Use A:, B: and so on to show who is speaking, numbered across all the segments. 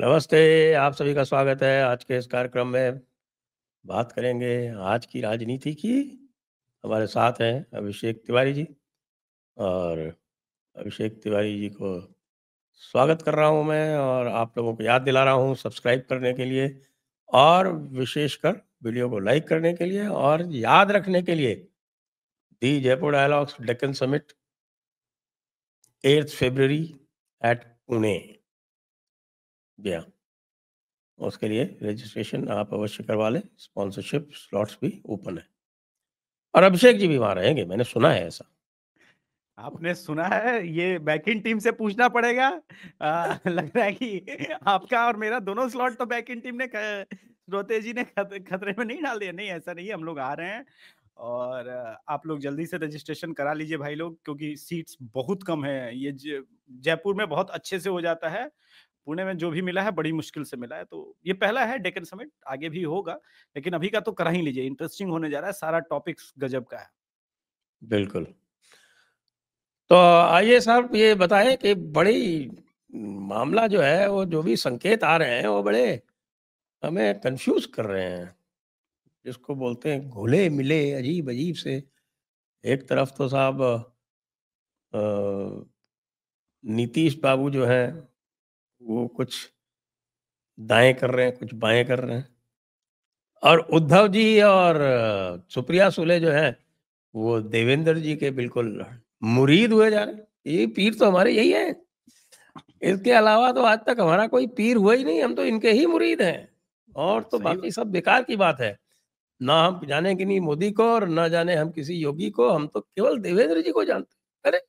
A: नमस्ते, आप सभी का स्वागत है। आज के इस कार्यक्रम में बात करेंगे आज की राजनीति की। हमारे साथ हैं अभिषेक तिवारी जी और अभिषेक तिवारी जी को स्वागत कर रहा हूँ मैं और आप लोगों को याद दिला रहा हूँ सब्सक्राइब करने के लिए और विशेषकर वीडियो को लाइक करने के लिए और याद रखने के लिए the Jaipur dialogues Deccan summit 8th फरवरी एट पुणे। जी हाँ, उसके लिए रजिस्ट्रेशन आप अवश्य करवा लें। स्पॉन्सरशिप स्लॉट्स भी ओपन है और अभिषेक जी भी वहाँ रहेंगे, मैंने सुना है ऐसा।
B: आपने सुना है? ये बैकिंग टीम से पूछना पड़ेगा। लग रहा है कि आपका और मेरा दोनों स्लॉट तो बैकिंग टीम ने श्रोते जी ने खतरे में नहीं डाल दिया। नहीं, ऐसा नहीं है, हम लोग आ रहे हैं और आप लोग जल्दी से रजिस्ट्रेशन करा लीजिए भाई लोग, क्योंकि सीट्स बहुत कम है। ये जयपुर में बहुत अच्छे से हो जाता है, पुणे में जो भी मिला है बड़ी मुश्किल से मिला है। तो ये पहला है डेक्कन समिट, आगे भी होगा, लेकिन अभी का तो करा ही लीजिए, इंटरेस्टिंग होने जा रहा है, सारा टॉपिक्स गजब का है।
A: बिल्कुल। तो आइए साहब ये बताएं कि बड़ी मामला जो है वो जो भी संकेत आ रहे हैं वो बड़े हमें कंफ्यूज कर रहे हैं, जिसको बोलते हैं घुले मिले अजीब अजीब से। एक तरफ तो साहब नीतीश बाबू जो हैं वो कुछ दाएं कर रहे हैं, कुछ बाएं कर रहे हैं और उद्धव जी और सुप्रिया सुले जो हैं वो देवेंद्र जी के बिल्कुल मुरीद हुए जा रहे हैं। ये पीर तो हमारे यही है, इसके अलावा तो आज तक हमारा कोई पीर हुआ ही नहीं, हम तो इनके ही मुरीद हैं और तो
B: सही
A: बाकी सब बेकार की बात है। ना हम जाने कि नहीं मोदी को और ना जाने हम किसी योगी को, हम तो केवल देवेंद्र जी को जानते हैं। अरे!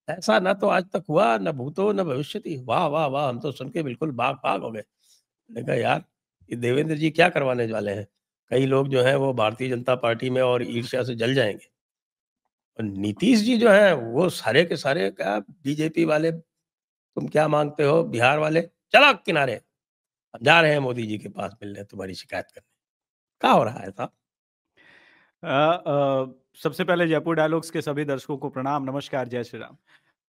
A: ऐसा ना तो आज तक हुआ, ना भूतो न भविष्यति। वाह, वाह, वाह! हम तो सुन के बिल्कुल बाग-बाग हो गए। मैंने कहा यार, ये देवेंद्र जी क्या करवाने वाले हैं? कई लोग जो हैं वो भारतीय जनता पार्टी में और ईर्ष्या से जल जाएँगे। और नीतीश जी जो हैं वो सारे के सारे क्या बीजेपी वाले, तुम क्या माँगते हो बिहार वाले? चलो किनारे, हम जा रहे हैं मोदी जी के पास मिलने तुम्हारी शिकायत करने। क्या हो रहा है साहब?
B: सबसे पहले जयपुर डायलॉग्स के सभी दर्शकों को प्रणाम, नमस्कार, जय श्री राम।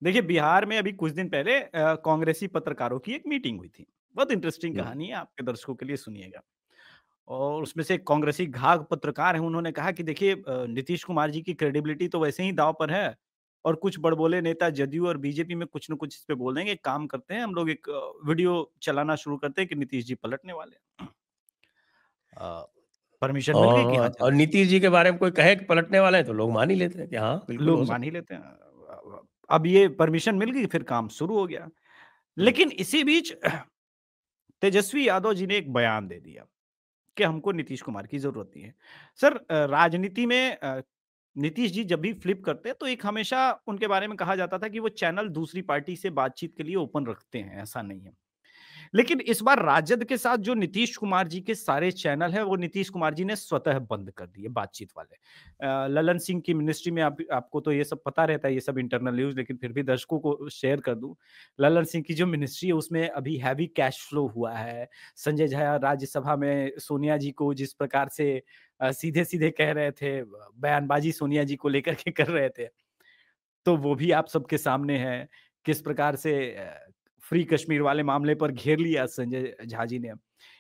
B: देखिए, बिहार में अभी कुछ दिन पहले कांग्रेसी पत्रकारों की एक मीटिंग हुई थी। बहुत इंटरेस्टिंग
A: हुँ।
B: कहानी है, आपके दर्शकों के लिए सुनिएगा। और उसमें से एक कांग्रेसी घाघ पत्रकार हैं, उन्होंने कहा कि देखिए नीतीश कुमार जी की क्रेडिबिलिटी तो वैसे ही दांव पर है और कुछ बड़बोले नेता जदयू और बीजेपी में कुछ न कुछ इस पे बोल देंगे। एक काम करते हैं, हम लोग एक वीडियो चलाना शुरू करते हैं कि नीतीश जी पलटने वाले हैं। परमिशन मिल गई कि हाँ,
A: और नीतीश जी के बारे में कोई कहे कि पलटने वाले हैं तो लोग मान ही लेते हैं कि हाँ, बिल्कुल
B: लोग
A: हो
B: मान
A: सकता
B: ही लेते हैं। अब ये परमिशन मिल गई, फिर काम शुरू हो गया।
A: है। हुँ।
B: लेकिन इसी बीच तेजस्वी यादव जी ने एक बयान दे दिया कि हमको नीतीश कुमार की ज़रूरत नहीं है। सर राजनीति में नीतीश जी जब भी फ्लिप करते हैं तो एक हमेशा उनके बारे में कहा जाता था कि वो चैनल दूसरी पार्टी से बातचीत के लिए ओपन रखते हैं, ऐसा नहीं है। लेकिन इस बार राजद के साथ जो नीतीश कुमार जी के सारे चैनल हैं, वो नीतीश कुमार जी ने स्वतः बंद कर दिए बातचीत वाले। ललन सिंह की मिनिस्ट्री में आपको तो ये सब पता रहता है, ये सब इंटरनल न्यूज़, लेकिन फिर भी दर्शकों को शेयर कर दूँ। ललन सिंह की जो मिनिस्ट्री है, उसमें अभी हैवी कैश फ्लो हुआ है। संजय झा राज्यसभा में सोनिया जी को जिस प्रकार से सीधे-सीधे कह रहे थे, बयानबाज़ी सोनिया जी को लेकर के कर रहे थे। तो वो भी आप सबके सामने है, किस प्रकार से फ्री कश्मीर वाले मामले पर घेर लिया संजय झा जी ने।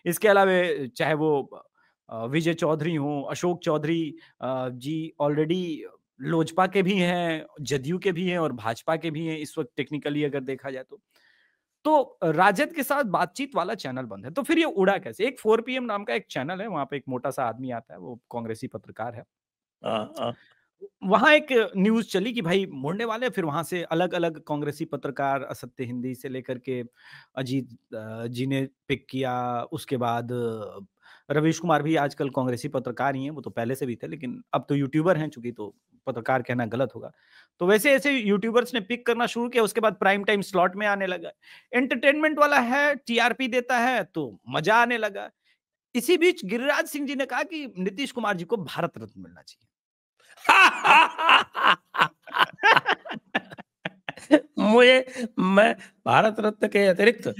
B: इसके अलावा चाहे वो विजय चौधरी हों, अशोक चौधरी जी ऑलरेडी लोजपा के भी हैं, जदयू के भी हैं और भाजपा के भी हैं इस वक़्त टेक्निकली अगर देखा जाए तो। तो राजद के साथ बातचीत वाला चैनल बंद है, तो फिर ये उड़ा कैसे? एक 4 पीएम नाम का एक चैनल है, वहाँ पे एक मोटा-सा आदमी आता है, वो कांग्रेसी पत्रकार है।
A: हाँ, हाँ।
B: वहाँ एक न्यूज़ चली कि भाई मुड़ने वाले हैं, फिर वहाँ से अलग-अलग कांग्रेसी पत्रकार असत्य हिंदी से लेकर के अजीत जी ने पिक किया। उसके बाद रवीश कुमार भी आजकल कांग्रेसी पत्रकार ही हैं, वो तो पहले से भी थे, लेकिन अब तो यूट्यूबर हैं चूँकि, तो पत्रकार कहना गलत होगा। तो वैसे ऐसे यूट्यूबर्स ने पिक करना शुरू किया, उसके बाद प्राइम टाइम स्लॉट में आने लगा। एंटरटेनमेंट वाला है, टीआरपी देता है, तो मज़ा आने लगा। इसी बीच गिरिराज सिंह जी ने कहा कि नीतीश कुमार जी को भारत रत्न मिलना चाहिए। अब
A: मुझे मैं भारत रत्न के अतिरिक्त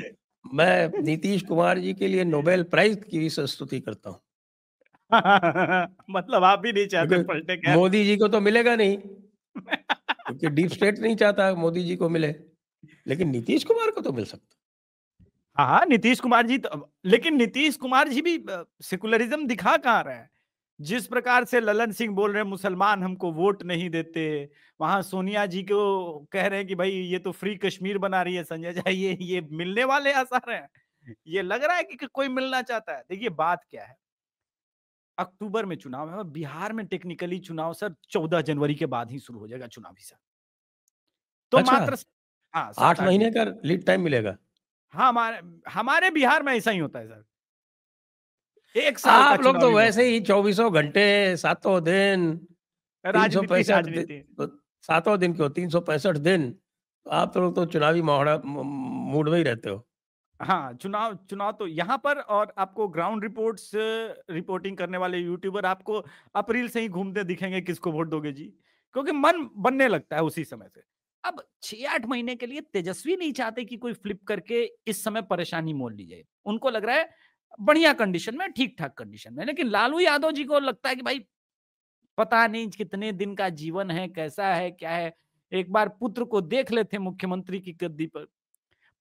A: मैं नीतीश कुमार जी के लिए नोबेल प्राइज़ की भी स्तुति करता हूँ।
B: मतलब आप भी नहीं चाहते पलटे
A: क्योंकि
B: क्या?
A: मोदी जी को तो मिलेगा नहीं, क्योंकि डीप स्टेट नहीं चाहता मोदी जी को मिले, लेकिन नीतीश कुमार को तो मिल सकता
B: हाँ, हाँ, नीतीश कुमार जी तो, लेकिन नीतीश कुमार जी भी सेकुलरिज्म दिखा कहाँ रहे हैं? जिस प्रकार से ललन सिंह बोल रहे हैं मुसलमान हमको वोट नहीं देते, वहां सोनिया जी को कह रहे हैं कि भाई ये तो फ्री कश्मीर बना रही है संजय जी, ये मिलने वाले आसार हैं? ये लग रहा है कि कोई मिलना चाहता है। देखिए बात क्या है, अक्टूबर में चुनाव है और बिहार में टेक्निकली चुनाव सर 14 जनवरी के बाद ही शुरू हो जाएगा चुनावी सर। तो
A: अच्छा,
B: मात्र हाँ,
A: 8
B: 7-8 दिन।
A: महीने का लीड टाइम मिलेगा।
B: हाँ, हमारे हमारे बिहार में ऐसा ही होता है सर। 1 साल का
A: आप लोग तो
B: चुनावी
A: वैसे
B: मौसम।
A: ही चौबीसों घंटे, सातों दिन,
B: राजनीति
A: 365 दिन,
B: राजनीति।
A: तो सातों दिन क्यों, 365 दिन, तो आप लोग तो चुनावी मूड में ही रहते हो।
B: हाँ, चुनाव चुनाव तो यहाँ पर, और आपको ग्राउंड रिपोर्ट्स रिपोर्टिंग करने वाले यूट्यूबर आपको अप्रैल से ही घूमते दिखेंगे किसको वोट दोगे जी? क्योंकि मन बनने लगता है उसी समय से। अब 6-8 महीने के लिए तेजस्वी नहीं चाहते कि कोई फ्लिप करके इस समय परेशानी मोल ली जाए। उनको लग रहा है बढ़िया कंडीशन में, ठीक-ठाक कंडीशन में। लेकिन लालू यादव जी को लगता है कि भाई पता नहीं कितने दिन का जीवन है, कैसा है, क्या है? एक बार पुत्र को देख लेते हैं मुख्यमंत्री की गद्दी पर।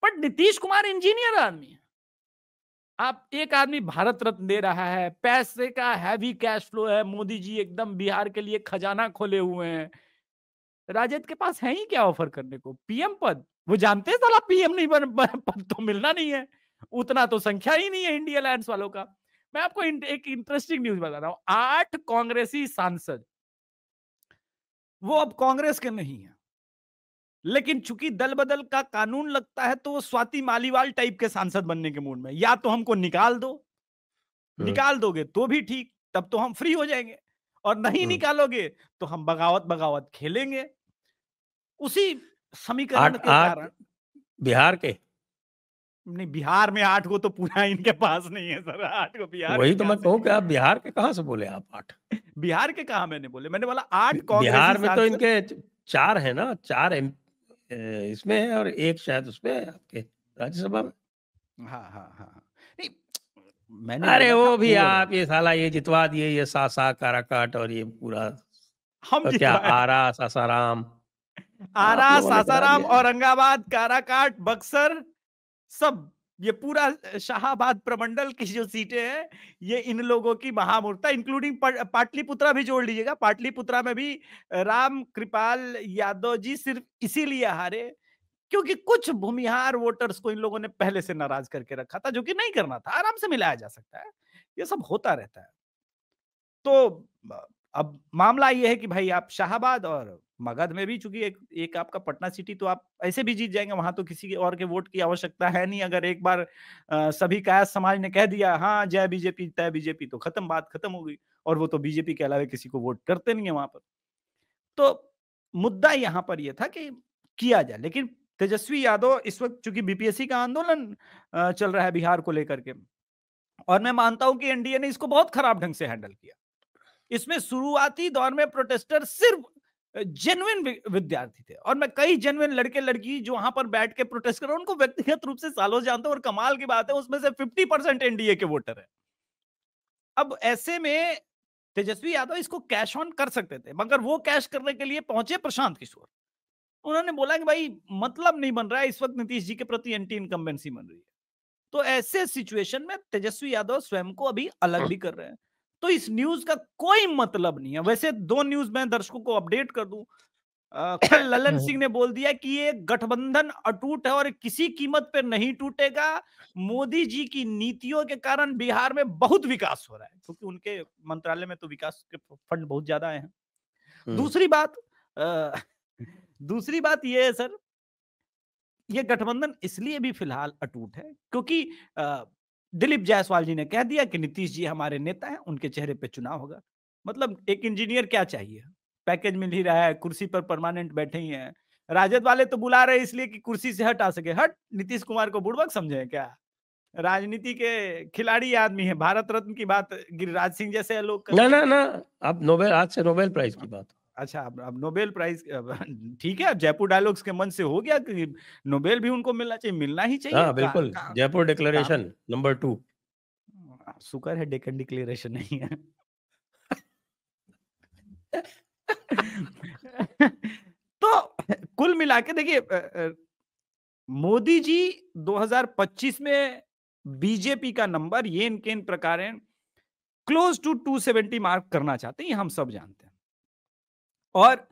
B: बट नीतीश कुमार इंजीनियर आदमी है। आप एक आदमी भारत रत्न दे रहा है, पैसे का हैवी कैश फ्लो है, मोदी जी एकदम बिहार के लिए खजाना खोले हुए हैं। राजद के पास है ही क्या ऑफर करने को? पीएम पद? वो जानते हैं साला पीएम नहीं पद तो मिलना नहीं है। उतना तो संख्या ही नहीं है इंडिया अलायंस वालों का। मैं आपको एक इंटरेस्टिंग न्यूज़ बता रहा हूँ। 8 कांग्रेसी सांसद, वो अब कांग्रेस के नहीं है। लेकिन चूंकि दल बदल का कानून लगता है तो वो स्वाति मालीवाल टाइप के सांसद बनने के मूड में, या तो हमको निकाल दो,
A: हुँ,
B: निकाल दोगे तो भी ठीक, तब तो हम फ्री हो जाएंगे, और नहीं
A: हुँ।
B: निकालोगे तो हम बगावत बगावत खेलेंगे। उसी समीकरण
A: 8
B: के
A: 8
B: कारण,
A: बिहार के?
B: नहीं बिहार में 8 को तो पूरा इनके पास नहीं है सर, 8 को बिहार
A: वही
B: में
A: तो
B: कहां
A: मैं
B: से?
A: कहूँ कि आप बिहार के कहाँ से बोले आप 8?
B: बिहार के कहा मैंने बोले, मैंने बोला 8 कांग्रेसी
A: बिहार में तो
B: सांसद।
A: इनके 4 हैं ना, 4 इसमें है और 1 शायद उसमें है आपके राज्यसभा में।
B: हाँ, हाँ, हाँ, हाँ। नहीं, मैंने
A: अरे
B: बोला था
A: वो भी
B: ओवरऑल।
A: आप ये साला ये जितवा दिए, ये सासा, काराकाट और ये पूरा
B: हम
A: क्या
B: जितवाए
A: आरा, सासाराम,
B: आरा,
A: आप लोगों ने करा
B: सासाराम,
A: दिया है।
B: औरंगाबाद, काराकाट, बक्सर, सब ये पूरा शाहाबाद प्रमंडल की जो सीटें हैं, ये इन लोगों की महामूर्ता, इंक्लूडिंग पाटलिपुत्रा भी जोड़ लीजिएगा। पाटलिपुत्रा में भी राम कृपाल यादव जी सिर्फ इसीलिए हारे क्योंकि कुछ भूमिहार वोटर्स को इन लोगों ने पहले से नाराज करके रखा था, जो कि नहीं करना था, आराम से मिलाया जा सकता है। ये सब होता रहता है। तो अब मामला ये है कि भाई आप शाहाबाद और मगध में भी, चूंकि एक एक आपका पटना सिटी तो आप ऐसे भी जीत जाएंगे, वहां तो किसी और के वोट की आवश्यकता है नहीं। अगर एक बार सभी कायस्थ समाज ने कह दिया हाँ जय बीजेपी तय बीजेपी, तो खत्म, बात खत्म हो गई। और वो तो बीजेपी के अलावा किसी को वोट करते नहीं है वहां पर। तो मुद्दा यहां पर यह था कि किया जाए, लेकिन तेजस्वी यादव इस वक्त चूंकि बीपीएससी का आंदोलन चल रहा है बिहार को लेकर के, और मैं मानता हूं कि एनडीए ने इसको बहुत खराब ढंग से हैंडल किया। इसमें शुरुआती दौर में प्रोटेस्टर सिर्फ जेन्युइन विद्यार्थी थे, और मैं कई जेन्युइन लड़के लड़की जो वहां पर बैठ के प्रोटेस्ट कर रहे हैं उनको व्यक्तिगत रूप से सालों जानता हूं, और कमाल की बात है उसमें से 50% एनडीए के वोटर है। अब ऐसे में तेजस्वी यादव इसको कैश ऑन कर सकते थे, मगर वो कैश करने के लिए पहुंचे प्रशांत किशोर। उन्होंने बोला कि भाई मतलब नहीं बन रहा है, इस वक्त नीतीश जी के प्रति एंटी इनकम्बेंसी बन रही है। तो ऐसे सिचुएशन में तेजस्वी यादव स्वयं को अभी अलग भी कर रहे हैं। तो इस न्यूज का कोई मतलब नहीं है। वैसे 2 न्यूज मैं दर्शकों को अपडेट कर दूं। कल ललन सिंह ने बोल दिया कि ये गठबंधन अटूट है और किसी कीमत पे नहीं टूटेगा। मोदी जी की नीतियों के कारण बिहार में बहुत विकास हो रहा है, क्योंकि उनके मंत्रालय में तो विकास के फंड बहुत ज्यादा आए हैं।
A: हुँ,
B: दूसरी बात अ, दूसरी बात ये है सर, ये गठबंधन इसलिए भी फिलहाल अटूट है क्योंकि दिलीप जायसवाल जी ने कह दिया कि नीतीश जी हमारे नेता हैं, उनके चेहरे पे चुनाव होगा। मतलब एक इंजीनियर क्या चाहिए? पैकेज मिल ही रहा है, कुर्सी पर परमानेंट बैठे ही हैं। राजद वाले तो बुला रहे हैं इसलिए कि कुर्सी से हटा सके। हट, नीतीश कुमार को बुड़बक समझे हैं क्या? राजनीति के खिलाड़ी आदमी है। भारत रत्न की बात गिरिराज सिंह जैसे लोग
A: ना,
B: करते
A: ना,
B: हैं।
A: ना, अब नोबेल, आज से नोबेल प्राइज़ की बात।
B: अच्छा, अब नोबेल प्राइज ठीक है, अब जयपुर डायलॉग्स के मन से हो गया कि नोबेल भी उनको मिलना चाहिए, मिलना ही चाहिए।
A: हाँ, बिल्कुल, जयपुर
B: काम
A: डिक्लेरेशन नंबर 2।
B: शुक्र है डेक्कन डिक्लेरेशन नहीं है। तो कुल मिला के देखिए मोदी जी 2025 में बीजेपी का नंबर ये इनके इन प्रकार क्लोज टू 270 मार्क करना चाहते हैं, ये हम सब जानते हैं। और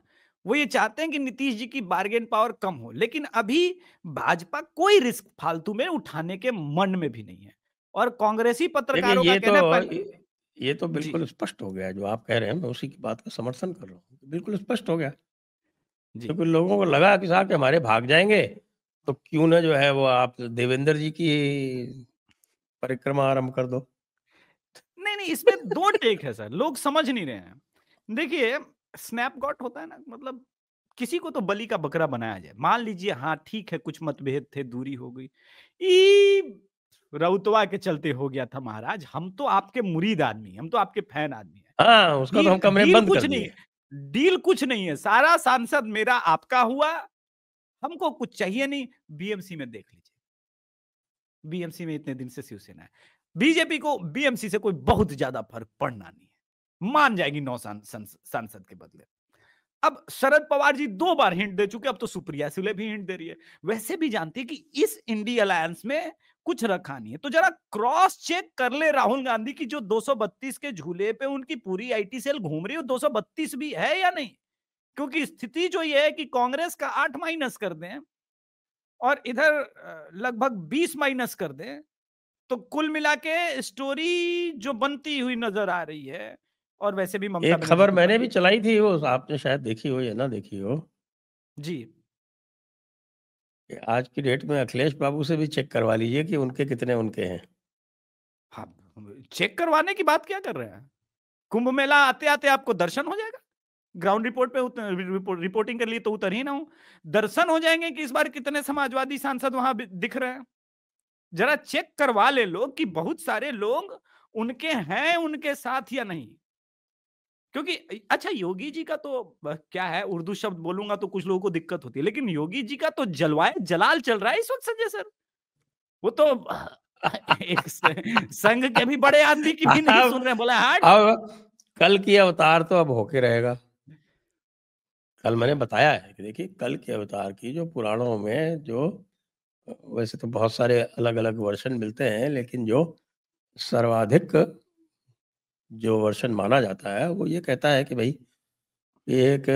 B: वो ये चाहते हैं कि नीतीश जी की बार्गेन पावर कम हो, लेकिन अभी भाजपा कोई रिस्क फालतू में उठाने के मन में भी नहीं है। और कांग्रेसी
A: देखिए
B: पत्रकारों का कहना है
A: ये तो
B: जी
A: बिल्कुल स्पष्ट हो गया है, जो आप कह रहे हैं मैं उसी की बात का समर्थन कर रहा हूँ। बिल्कुल स्पष्ट हो गया,
B: जी
A: क्योंकि लोगों को लगा कि साहब कि हमारे भाग जाएँगे, तो क्यों ना जो है वो आप देवेंद्र जी की परिक्रमा आरंभ कर दो।
B: नहीं नहीं, इसमें दो टेक है सर, लोग समझ नहीं रहे हैं। देखिए, स्नैपगॉट होता है ना, मतलब किसी को तो बलि का बकरा बनाया जाए। मान लीजिए हाँ ठीक है, कुछ मतभेद थे, दूरी हो गई, रउतवा के चलते हो गया था महाराज। हम तो आपके मुरीद आदमी हैं, हम तो आपके फैन आदमी हैं।
A: हाँ, उसका तो हम
B: डील
A: कमरे
B: डील
A: बंद
B: कुछ
A: कर
B: नहीं
A: दिए।
B: है, डील कुछ नहीं है, सारा सांसद मेरा आपका हुआ, हमको कुछ चाहिए नहीं। बीएमसी में देख लीजिए, बीएमसी में इतने दिन से शिवसेना है, बीजेपी को बीएमसी से कोई बहुत ज्यादा फर्क पड़ना नहीं है, मान जाएगी 9 सांसद के बदले। अब शरद पवार जी 2 बार हिंट दे चुके, अब तो सुप्रिया सुले भी हिंट दे रही है। वैसे भी जानती है कि इस इंडी अलायंस में कुछ रखा नहीं है, तो जरा क्रॉस चेक कर ले राहुल गांधी की, जो 232 के झूले पे उनकी पूरी आईटी सेल घूम रही है, 232 भी है या नहीं। क्योंकि स्थिति जो ये है कि कांग्रेस का 8 माइनस कर दें और इधर लगभग 20 माइनस कर दें, तो कुल मिला के स्टोरी जो बनती हुई नजर आ रही है। और वैसे भी ममता
A: एक
B: बनर्जी
A: खबर
B: तो
A: मैंने भी चलाई थी, वो आपने शायद देखी हो या ना देखी हो,
B: जी
A: कि आज की डेट में अखिलेश बाबू से भी चेक करवा लीजिए कि उनके कितने उनके हैं।
B: हाँ, चेक करवाने की बात क्या कर रहे हैं? कुंभ मेला आते आते आपको दर्शन हो जाएगा। ग्राउंड रिपोर्ट पे रिपोर्टिंग के लिए तो उतर ही ना हूं, दर्शन हो जाएंगे कि इस बार कितने समाजवादी सांसद वहां दिख रहे हैं। जरा चेक करवा ले लोग कि बहुत सारे लोग उनके हैं उनके साथ या नहीं। क्योंकि अच्छा, योगी जी का तो क्या है, उर्दू शब्द बोलूंगा तो कुछ लोगों को दिक्कत होती है, लेकिन योगी जी का तो जलवाए जलाल चल रहा है इस वक्त संजय सर। वो तो एक संघ के भी बड़े आदमी की भी नहीं सुन
A: अब
B: रहे हैं, बोला हट।
A: अब कल की अवतार तो अब होके रहेगा। कल मैंने बताया है कि देखिए कल के अवतार की जो पुराणों में जो वैसे तो बहुत सारे अलग-अलग वर्शन मिलते हैं, लेकिन जो सर्वाधिक जो वर्शन माना जाता है, वो ये कहता है कि भई एक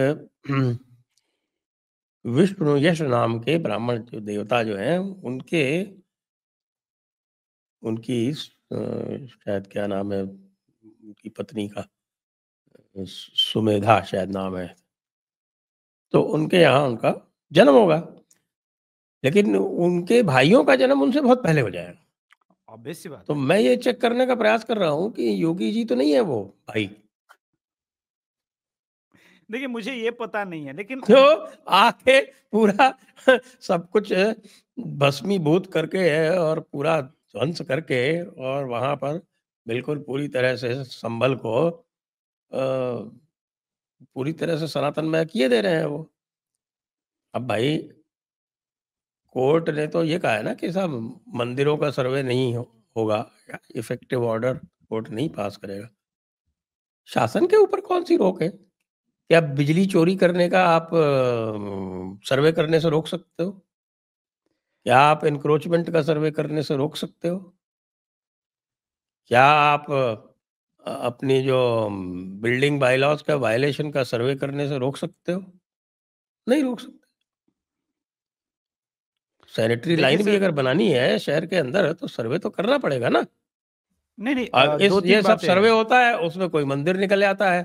A: विष्णु यश नाम के ब्राह्मण जो देवता जो हैं, शायद क्या नाम है उनकी पत्नी का, सुमेधा शायद नाम है। तो उनके यहाँ उनका जन्म होगा, लेकिन उनके भाइयों का जन्म उनसे बहुत पहले हो जाएगा।
B: ऑब्वियस सी बात
A: तो
B: है।
A: मैं ये चेक करने का प्रयास कर रहा हूँ कि योगी जी तो नहीं है वो भाई,
B: देखिए, मुझे ये पता नहीं है, लेकिन
A: जो आके पूरा सब कुछ भस्मीभूत करके और पूरा ध्वंस करके और वहाँ पर बिल्कुल पूरी तरह से संभल को पूरी तरह से सनातनमय किए दे रहे हैं वो। अब भाई कोर्ट ने तो ये कहा है ना कि साहब मंदिरों का सर्वे नहीं होगा, या इफेक्टिव ऑर्डर कोर्ट नहीं पास करेगा। शासन के ऊपर कौन-सी रोक है? क्या बिजली चोरी करने का आप सर्वे करने से रोक सकते हो? क्या आप एन्क्रोचमेंट का सर्वे करने से रोक सकते हो? क्या आप अपनी जो बिल्डिंग बायलॉज़ का वायलेशन का सर्वे करने से रोक सकते हो? नहीं रोक सकते। सैनिटरी
B: देखिए
A: लाइन भी
B: सर,
A: अगर बनानी है शहर के अंदर तो सर्वे तो करना पड़ेगा ना।
B: नहीं नहीं,
A: इस
B: दो
A: ये
B: तीन
A: सब
B: बातें
A: सर्वे
B: हैं।
A: होता है, उसमें कोई मंदिर निकल आता है,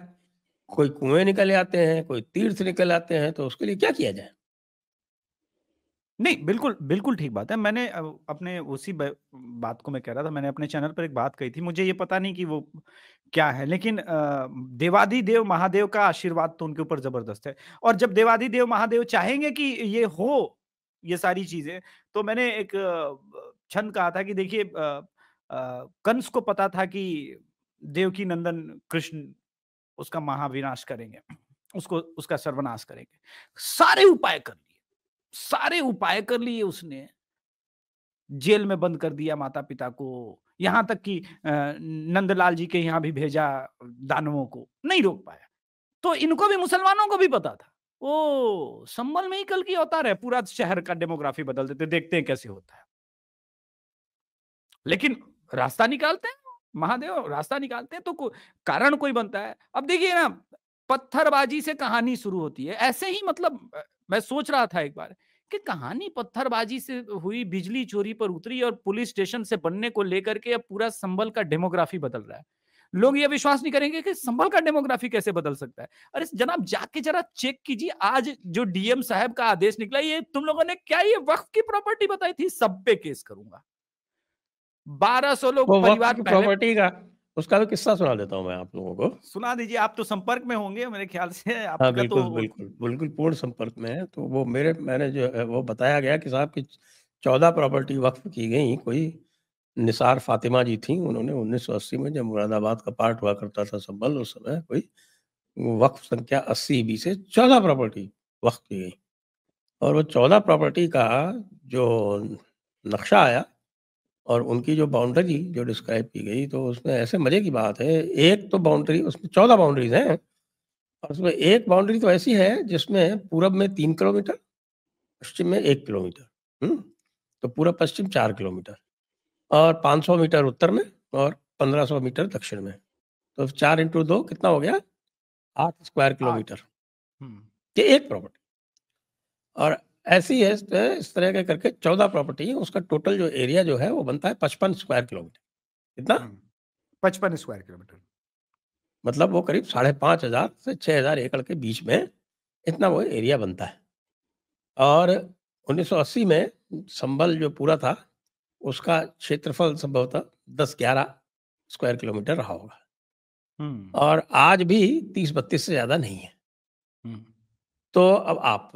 A: कोई कुएँ निकल आते हैं, कोई तीर्थ निकल आते हैं, तो उसके लिए क्या किया जाए?
B: नहीं, बिल्कुल, बिल्कुल ठीक बात है। मैंने अपने उसी बात को मैं कह रहा था, मैंने अपने चैनल पर एक बात कही थी। मुझे ये पता नहीं कि वो क्या है, लेकिन देवाधिदेव महादेव का आशीर्वाद तो उनके ऊपर ज़बरदस्त है। और जब देवाधिदेव महादेव चाहेंगे कि ये हो, ये सारी चीज़ें, तो मैंने एक छंद कहा था कि देखिए, कंस को पता था कि देवकी नंदन कृष्ण उसका महाविनाश करेंगे, उसको उसका सर्वनाश करेंगे। सारे उपाय कर लिए, सारे उपाय कर लिए उसने, जेल में बंद कर दिया माता-पिता को, यहाँ तक कि नंदलाल जी के यहाँ भी भेजा दानवों को, नहीं रोक पाया। तो इनको भी, मुसलमानों को भी पता था। ओ संभल में ही कल की अवतार है, पूरा शहर का डेमोग्राफी बदल देते, देखते हैं कैसे होता है। लेकिन रास्ता निकालते हैं, महादेव रास्ता निकालते हैं तो कारण कोई बनता है। अब देखिए ना, पत्थरबाजी से कहानी शुरू होती है। ऐसे ही मतलब मैं सोच रहा था एक बार कि कहानी पत्थरबाजी से हुई, बिजली चोरी पर उतरी और पुलिस स्टेशन से बनने को लेकर के अब पूरा संभल का डेमोग्राफी बदल रहा है। लोग ये विश्वास नहीं करेंगे कि संभल का डेमोग्राफी कैसे बदल सकता है। अरे जनाब जाके जरा चेक कीजिए, आज जो डीएम साहब का आदेश निकला, ये तुम लोगों ने क्या ये वक्फ की प्रॉपर्टी बताई थी, सब पे केस करूंगा। 1200
A: वो
B: लोग
A: वक़्त
B: परिवार
A: की
B: पहले।
A: प्रॉपर्टी का उसका भी किस्सा सुना देता हूँ मैं आप लोगों को।
B: सुना दीजिए, आप तो संपर्क में होंगे मेरे ख्याल से,
A: हाँ,
B: आपका तो।
A: बिल्कुल, बिल्कुल, बिल्कुल पूर्ण संपर्क में है। तो वो मैंने जो है वो बताया गया कि साहब की 14 प्रॉपर्टी वक़्फ़ की गई। कोई निसार फ़ातिमा जी थीं, उन्होंने 1980 में जब मुरादाबाद का पार्ट हुआ करता था संभल, उस समय कोई वक़्फ़ संख्या 80-20 से 14 प्रॉपर्टी वक़्फ़ की गई। और वो 14 प्रॉपर्टी का जो नक्शा आया और उनकी जो बाउंड्री जो डिस्क्राइब की गई, तो उसमें ऐसे मज़े की बात है, एक तो बाउंड्री उसमें 14 बाउंड्रीज़ हैं और उसमें एक बाउंड्री तो ऐसी है जिसमें पूरब में 3 किलोमीटर, पश्चिम में 1 किलोमीटर, हुँ? तो पूरब पश्चिम 4 किलोमीटर और 500 मीटर उत्तर में और 1500 मीटर दक्षिण में। तो 4 इंटू 2 कितना हो गया? 8 स्क्वायर
B: 8।
A: किलोमीटर,
B: हुँ।
A: ये एक प्रॉपर्टी। और ऐसी है इस तरह के करके 14 प्रॉपर्टी है, उसका टोटल जो एरिया जो है वो बनता है 55 स्क्वायर किलोमीटर। कितना?
B: हुँ। 55 स्क्वायर किलोमीटर।
A: मतलब वो करीब 5,500 से 6,000 एकड़ के बीच में इतना वो एरिया बनता है। और 1980 में संभल जो पूरा था, उसका क्षेत्रफल संभवतः 10-11 स्क्वायर किलोमीटर रहा होगा
B: हुँ।
A: और आज भी 30-32 से ज़्यादा नहीं है।
B: हुँ।
A: तो अब आप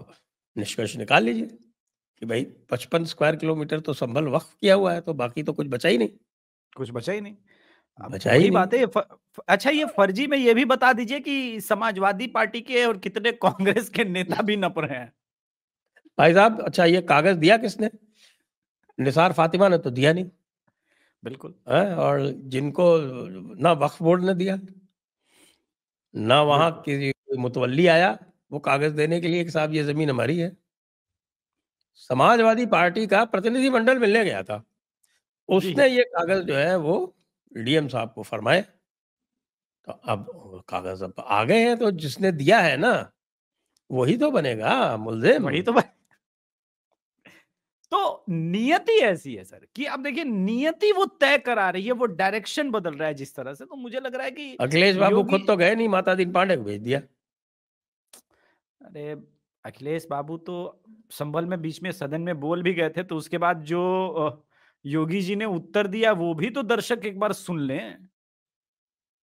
A: निष्कर्ष निकाल लीजिए कि भई 55 स्क्वायर किलोमीटर तो संभल वक़्फ़ किया हुआ है, तो बाकी तो कुछ बचा ही नहीं।
B: कुछ बचा ही नहीं। अब
A: बचा ही
B: वही
A: नहीं।
B: बात है, फ फ अच्छा, ये फर्जी में ये भी बता दीजिए कि समाजवादी पार्टी के और कितने कांग्रेस के नेता भी नप रहे हैं।
A: भाई साहब अच्छा ये कागज़ दिया किसने? निसार फ़ातिमा ने तो दिया नहीं,
B: बिल्कुल।
A: हैं? और जिनको ना वक्फ बोर्ड ने दिया, ना वहाँ
B: बिल्कुल।
A: किसी कोई मुतवल्ली आया, वो कागज़ देने के लिए कि साहब ये ज़मीन हमारी है। समाजवादी पार्टी का प्रतिनिधिमंडल मिलने गया था,
B: जी।
A: उसने ये कागज़ जो है वो डीएम साहब को फरमाए। तो अब वो कागज़ अब आ गए हैं तो जिसने दिया है ना, वही तो बनेगा मुल्ज़िम।
B: वही तो बात। तो नियति ऐसी है सर कि अब देखिए, नियति वो तय करा रही है, वो डायरेक्शन बदल रहा है जिस तरह से, तो मुझे लग रहा है कि
A: अखिलेश बाबू
B: योगी।
A: खुद तो गए नहीं, माता दीन पांडे को भेज दिया।
B: अरे अखिलेश बाबू तो संभल में बीच में सदन में बोल भी गए थे, तो उसके बाद जो योगी जी ने उत्तर दिया वो भी तो दर्शक एक बार सुन लें।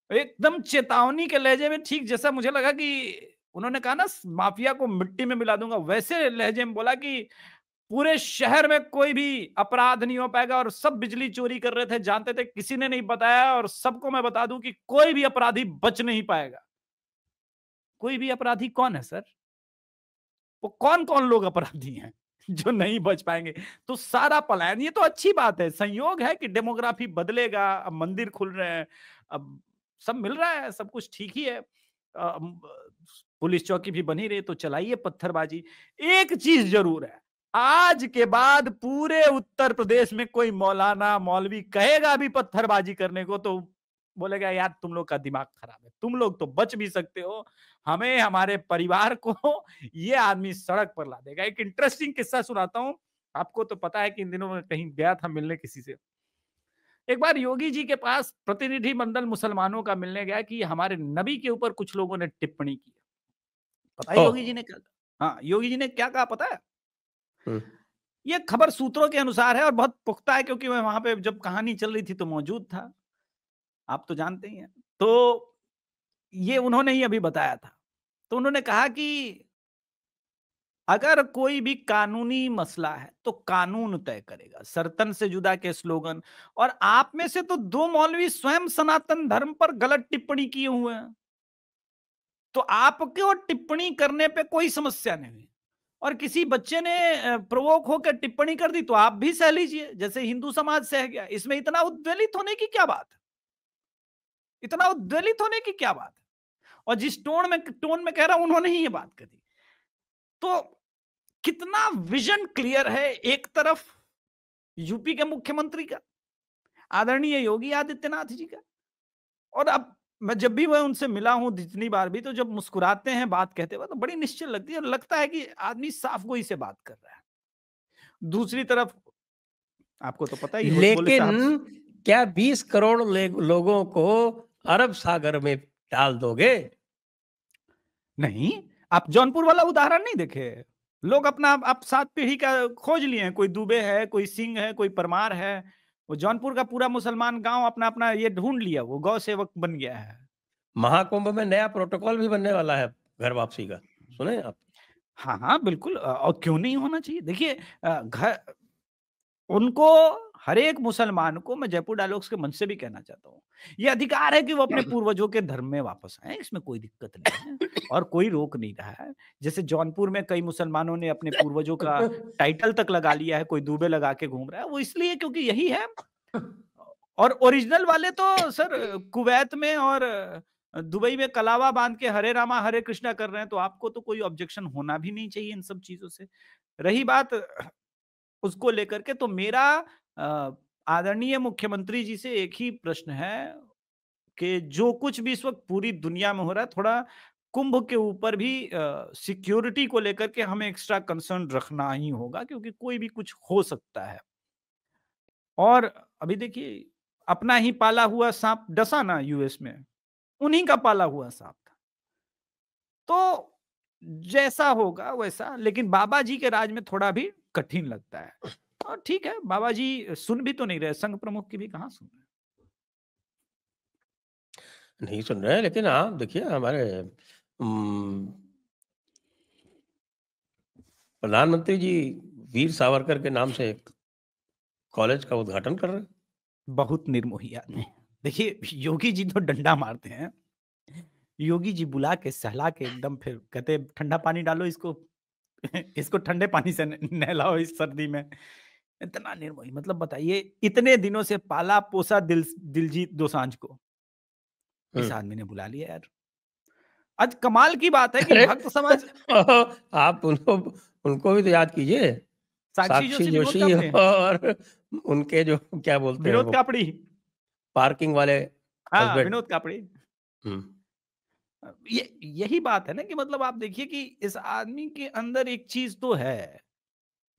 B: एकदम चेतावनी के लहजे में, ठीक जैसा मुझे लगा कि उन्होंने कहा ना माफिया को मिट्टी में मिला दूंगा, वैसे लहजे में बोला कि पूरे शहर में कोई भी अपराध नहीं हो पाएगा और सब बिजली चोरी कर रहे थे, जानते थे, किसी ने नहीं बताया, और सबको मैं बता दूं कि कोई भी अपराधी बच नहीं पाएगा। कोई भी अपराधी कौन है सर? वो कौन-कौन लोग अपराधी हैं जो नहीं बच पाएँगे? तो सारा पलायन, ये तो अच्छी बात है, संयोग है कि डेमोग्राफी बदलेगा, अब मंदिर खुल रहे हैं, अब सब मिल रहा है, सब कुछ ठीक ही है। पुलिस चौकी भी बनी रही, तो चलाइए पत्थरबाजी। एक चीज़ ज़रूर है, आज के बाद पूरे उत्तर प्रदेश में कोई मौलाना, मौलवी कहेगा भी पत्थरबाजी करने को, तो बोलेगा यार तुम लोग का दिमाग खराब है, तुम लोग तो बच भी सकते हो, हमें, हमारे परिवार को ये आदमी सड़क पर ला देगा। एक इंटरेस्टिंग किस्सा सुनाता हूँ। आपको तो पता है कि इन दिनों में कहीं गया था मिलने किसी से। एक बार योगी जी के पास प्रतिनिधि मंडल मुसलमानों का मिलने गया कि हमारे नबी के ऊपर कुछ लोगों ने टिप्पणी की। पता है
A: ओह!
B: योगी जी ने क्या कहा? हाँ, योगी जी ने क्या कहा पता है?
A: हुँ,
B: ये खबर सूत्रों के अनुसार है और बहुत पुख्ता है, क्योंकि मैं वहाँ पे जब कहानी चल रही थी तो मौजूद था। आप तो जानते ही हैं। तो ये उन्होंने ही अभी बताया था। तो उन्होंने कहा कि अगर कोई भी कानूनी मसला है तो कानून तय करेगा, सर्तन से जुदा के स्लोगन। और आप में से तो 2 मौलवी स्वयं सनातन धर्म पर गलत टिप्पणी किए हुए हैं, तो आपको टिप्पणी करने पे कोई समस्या नहीं है। और किसी बच्चे ने प्रोवोक होकर टिप्पणी कर दी तो आप भी सह लीजिए, जैसे हिंदू समाज सह गया। इसमें इतना उद्वेलित होने की क्या बात है? इतना उद्वेलित होने की क्या बात है? और जिस टोन में कह रहा हूं, उन्होंने ही ये बात कही। तो कितना विजन क्लियर है एक तरफ यूपी के मुख्यमंत्री का, आदरणीय योगी आदित्यनाथ जी का, और अब मैं जब भी मैं उनसे मिला हूं जितनी बार भी, तो जब मुस्कुराते हैं बात कहते हुए तो बड़ी निश्चल लगती है और लगता है कि आदमी साफ गोई से बात कर रहा है। दूसरी तरफ आपको तो पता ही, होश बोले
A: लेकिन
B: साहब।
A: क्या 20 करोड़ लोगों को अरब सागर में डाल दोगे?
B: नहीं, आप जौनपुर वाला उदाहरण नहीं देखे? लोग अपना आप 7 पीढ़ी का खोज लिए हैं, कोई दुबे है, कोई सिंह है, कोई परमार है। वो जौनपुर का पूरा मुसलमान गांव अपना अपना ये ढूंढ लिया, वो गौ सेवक बन गया है।
A: महाकुंभ में नया प्रोटोकॉल भी बनने वाला है घर वापसी का, सुने आप?
B: हाँ हाँ बिल्कुल, और क्यों नहीं होना चाहिए। देखिए घर उनको, हर एक मुसलमान को, मैं जयपुर डायलॉग्स के मंच से भी कहना चाहता हूँ, ये अधिकार है कि वो अपने पूर्वजों के धर्म में वापस आए, इसमें कोई दिक्कत नहीं है और कोई रोक नहीं रहा है। जैसे जौनपुर में कई मुसलमानों ने अपने पूर्वजों का टाइटल तक लगा लिया है, कोई दुबे लगा के घूम रहा है, वो इसलिए क्योंकि यही है। और ओरिजिनल वाले तो सर कुवैत में और दुबई में कलावा बांध के हरे रामा हरे कृष्णा कर रहे हैं, तो आपको तो कोई ऑब्जेक्शन होना भी नहीं चाहिए इन सब चीजों से। रही बात उसको लेकर के, तो मेरा अ, आदरणीय मुख्यमंत्री जी से एक ही प्रश्न है कि जो कुछ भी इस वक्त पूरी दुनिया में हो रहा है, थोड़ा कुंभ के ऊपर भी सिक्योरिटी को लेकर के हमें एक्स्ट्रा कंसर्न रखना ही होगा, क्योंकि कोई भी कुछ हो सकता है। और अभी देखिए, अपना ही पाला हुआ सांप डसा ना यूएस में, उन्हीं का पाला हुआ सांप था। तो जैसा होगा वैसा, लेकिन बाबा जी के राज में थोड़ा भी कठिन लगता है। और ठीक है, बाबा जी सुन भी तो नहीं रहे, संघ प्रमुख की भी कहाँ सुन रहे।
A: नहीं सुन रहे हैं, लेकिन हाँ देखिए हमारे प्रधानमंत्री जी वीर सावरकर के नाम से एक कॉलेज का उद्घाटन कर रहे हैं।
B: बहुत निर्मोही आदमी है। देखिए योगी जी तो डंडा मारते हैं, योगी जी बुला के सहला के एकदम फिर कहते ठंडा पानी डालो इसको, इसको ठंडे पानी से नहलाओ इस सर्दी में। इतना निर्मोही, मतलब बताइए, इतने दिनों से पाला पोसा दिलजीत दोसांझ को इस
A: हम्म।
B: आदमी ने बुला लिया यार। आज कमाल की बात है कि
A: अरे
B: भक्त समाज,
A: आप उनको उनको भी तो याद कीजिए,
B: साक्षी
A: साक्षी
B: जोशी, विनोद
A: जोशी
B: कापड़े,
A: और उनके जो क्या बोलते हैं
B: विनोद
A: वो
B: कापड़ी,
A: पार्किंग वाले
B: हाँ
A: हस्बैंड।
B: विनोद कापड़ी।
A: हम्म।
B: ये यही बात है ना कि मतलब आप देखिए कि इस आदमी के अंदर एक चीज तो है,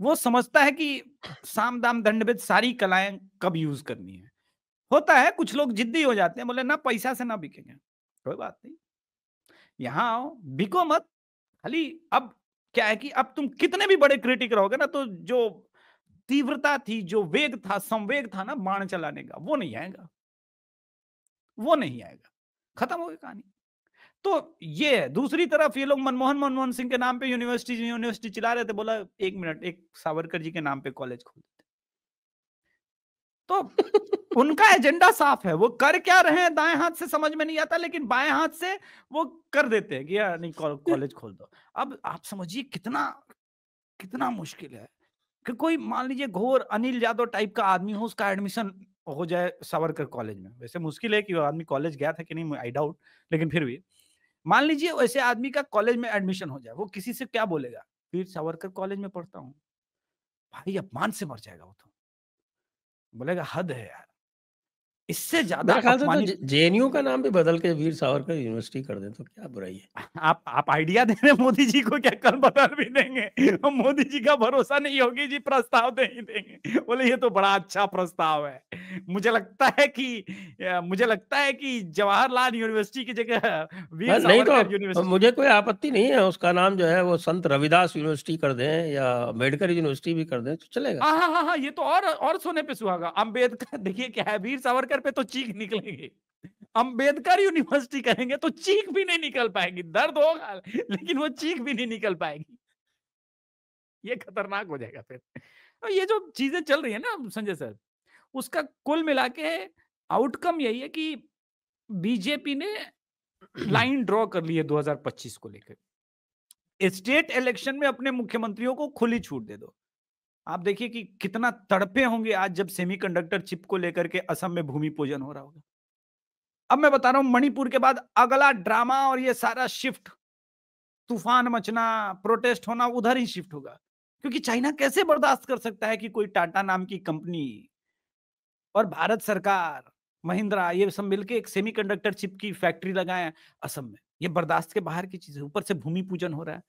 B: वो समझता है कि साम दाम दंड भेद सारी कलाएं कब यूज करनी है। होता है कुछ लोग जिद्दी हो जाते हैं, बोले ना पैसा से ना बिकेंगे, कोई बात नहीं, यहाँ आओ बिको मत। खाली अब क्या है कि अब तुम कितने भी बड़े क्रिटिक रहोगे ना, तो जो तीव्रता थी, जो वेग था, संवेग था ना बाण चलाने का, वो नहीं आएगा, वो नहीं आएगा, खत्म हो गई कहानी। तो ये है। दूसरी तरफ ये लोग मनमोहन मनमोहन सिंह के नाम पे यूनिवर्सिटी यूनिवर्सिटी चिल्ला रहे थे, बोला एक मिनट, एक सावरकर जी के नाम पे कॉलेज खोल देते। तो उनका एजेंडा साफ है, वो कर क्या रहे हैं दाएं हाथ से समझ में नहीं आता, लेकिन बाएं हाथ से वो कर देते हैं कि यार नहीं कॉलेज खोल दो। अब आप समझिए कितना कितना मुश्किल है कि कोई मान लीजिए घोर अनिल यादव टाइप का आदमी हो, उसका एडमिशन हो जाए सावरकर कॉलेज में। वैसे मुश्किल है कि वो आदमी कॉलेज गया था कि नहीं, आई डाउट, लेकिन फिर भी मान लीजिए वैसे आदमी का कॉलेज में एडमिशन हो जाए, वो किसी से क्या बोलेगा, वीर सावरकर कॉलेज में पढ़ता हूँ, भाई अपमान से मर जाएगा वो तो, बोलेगा हद है यार, इससे ज्यादा
A: मेरे ख्याल से तो
B: अपमानित।
A: जेएनयू का नाम भी बदल के वीर सावरकर यूनिवर्सिटी कर दें तो क्या बुराई है?
B: आप आइडिया दे रहे हैं मोदी जी को, क्या कल बदल भी देंगे? हम मोदी जी का भरोसा नहीं, होगी जी प्रस्ताव दे ही देंगे, बोले ये तो बड़ा अच्छा प्रस्ताव है। मुझे लगता है कि जवाहरलाल यूनिवर्सिटी की जगह वीर
A: हाँ, नहीं तो
B: सावरकर यूनिवर्सिटी।
A: मुझे कोई आपत्ति नहीं है, उसका नाम जो है वो संत रविदास यूनिवर्सिटी कर दें या अम्बेडकर यूनिवर्सिटी भी कर दें तो चलेगा।
B: हाँ हाँ हाँ हाँ, ये तो और सोने पे सुहागा। अम्बेडकर देखिए क्या है, वीर सावरकर पे तो चीख निकलेगी, अम्बेडकर यूनिवर्सिटी करेंगे तो चीख भी नहीं निकल पाएगी, दर्द होगा लेकिन वो चीख भी नहीं निकल पाएगी, ये खतरनाक हो जाएगा फिर। तो ये जो चीजें चल रही है ना संजय सर, उसका कुल मिला के आउटकम यही है कि बीजेपी ने लाइन ड्रॉ कर ली है 2025 को लेकर। स्टेट इलेक्शन में अपने मुख्यमंत्रियों को खुली छूट दे दो। आप देखिए कि कितना तड़पे होंगे आज जब सेमीकंडक्टर चिप को लेकर के असम में भूमि पूजन हो रहा होगा। अब मैं बता रहा हूं, मणिपुर के बाद अगला ड्रामा और ये सारा शिफ्ट तूफान मचना, प्रोटेस्ट होना उधर ही शिफ्ट होगा। क्योंकि चाइना कैसे बर्दाश्त कर सकता है कि कोई टाटा नाम की कंपनी और भारत सरकार, महिंद्रा, ये सब मिलके एक सेमीकंडक्टर चिप की फैक्ट्री लगाएँ असम में। ये बर्दाश्त के बाहर की चीज़ है। ऊपर से भूमि पूजन हो रहा है।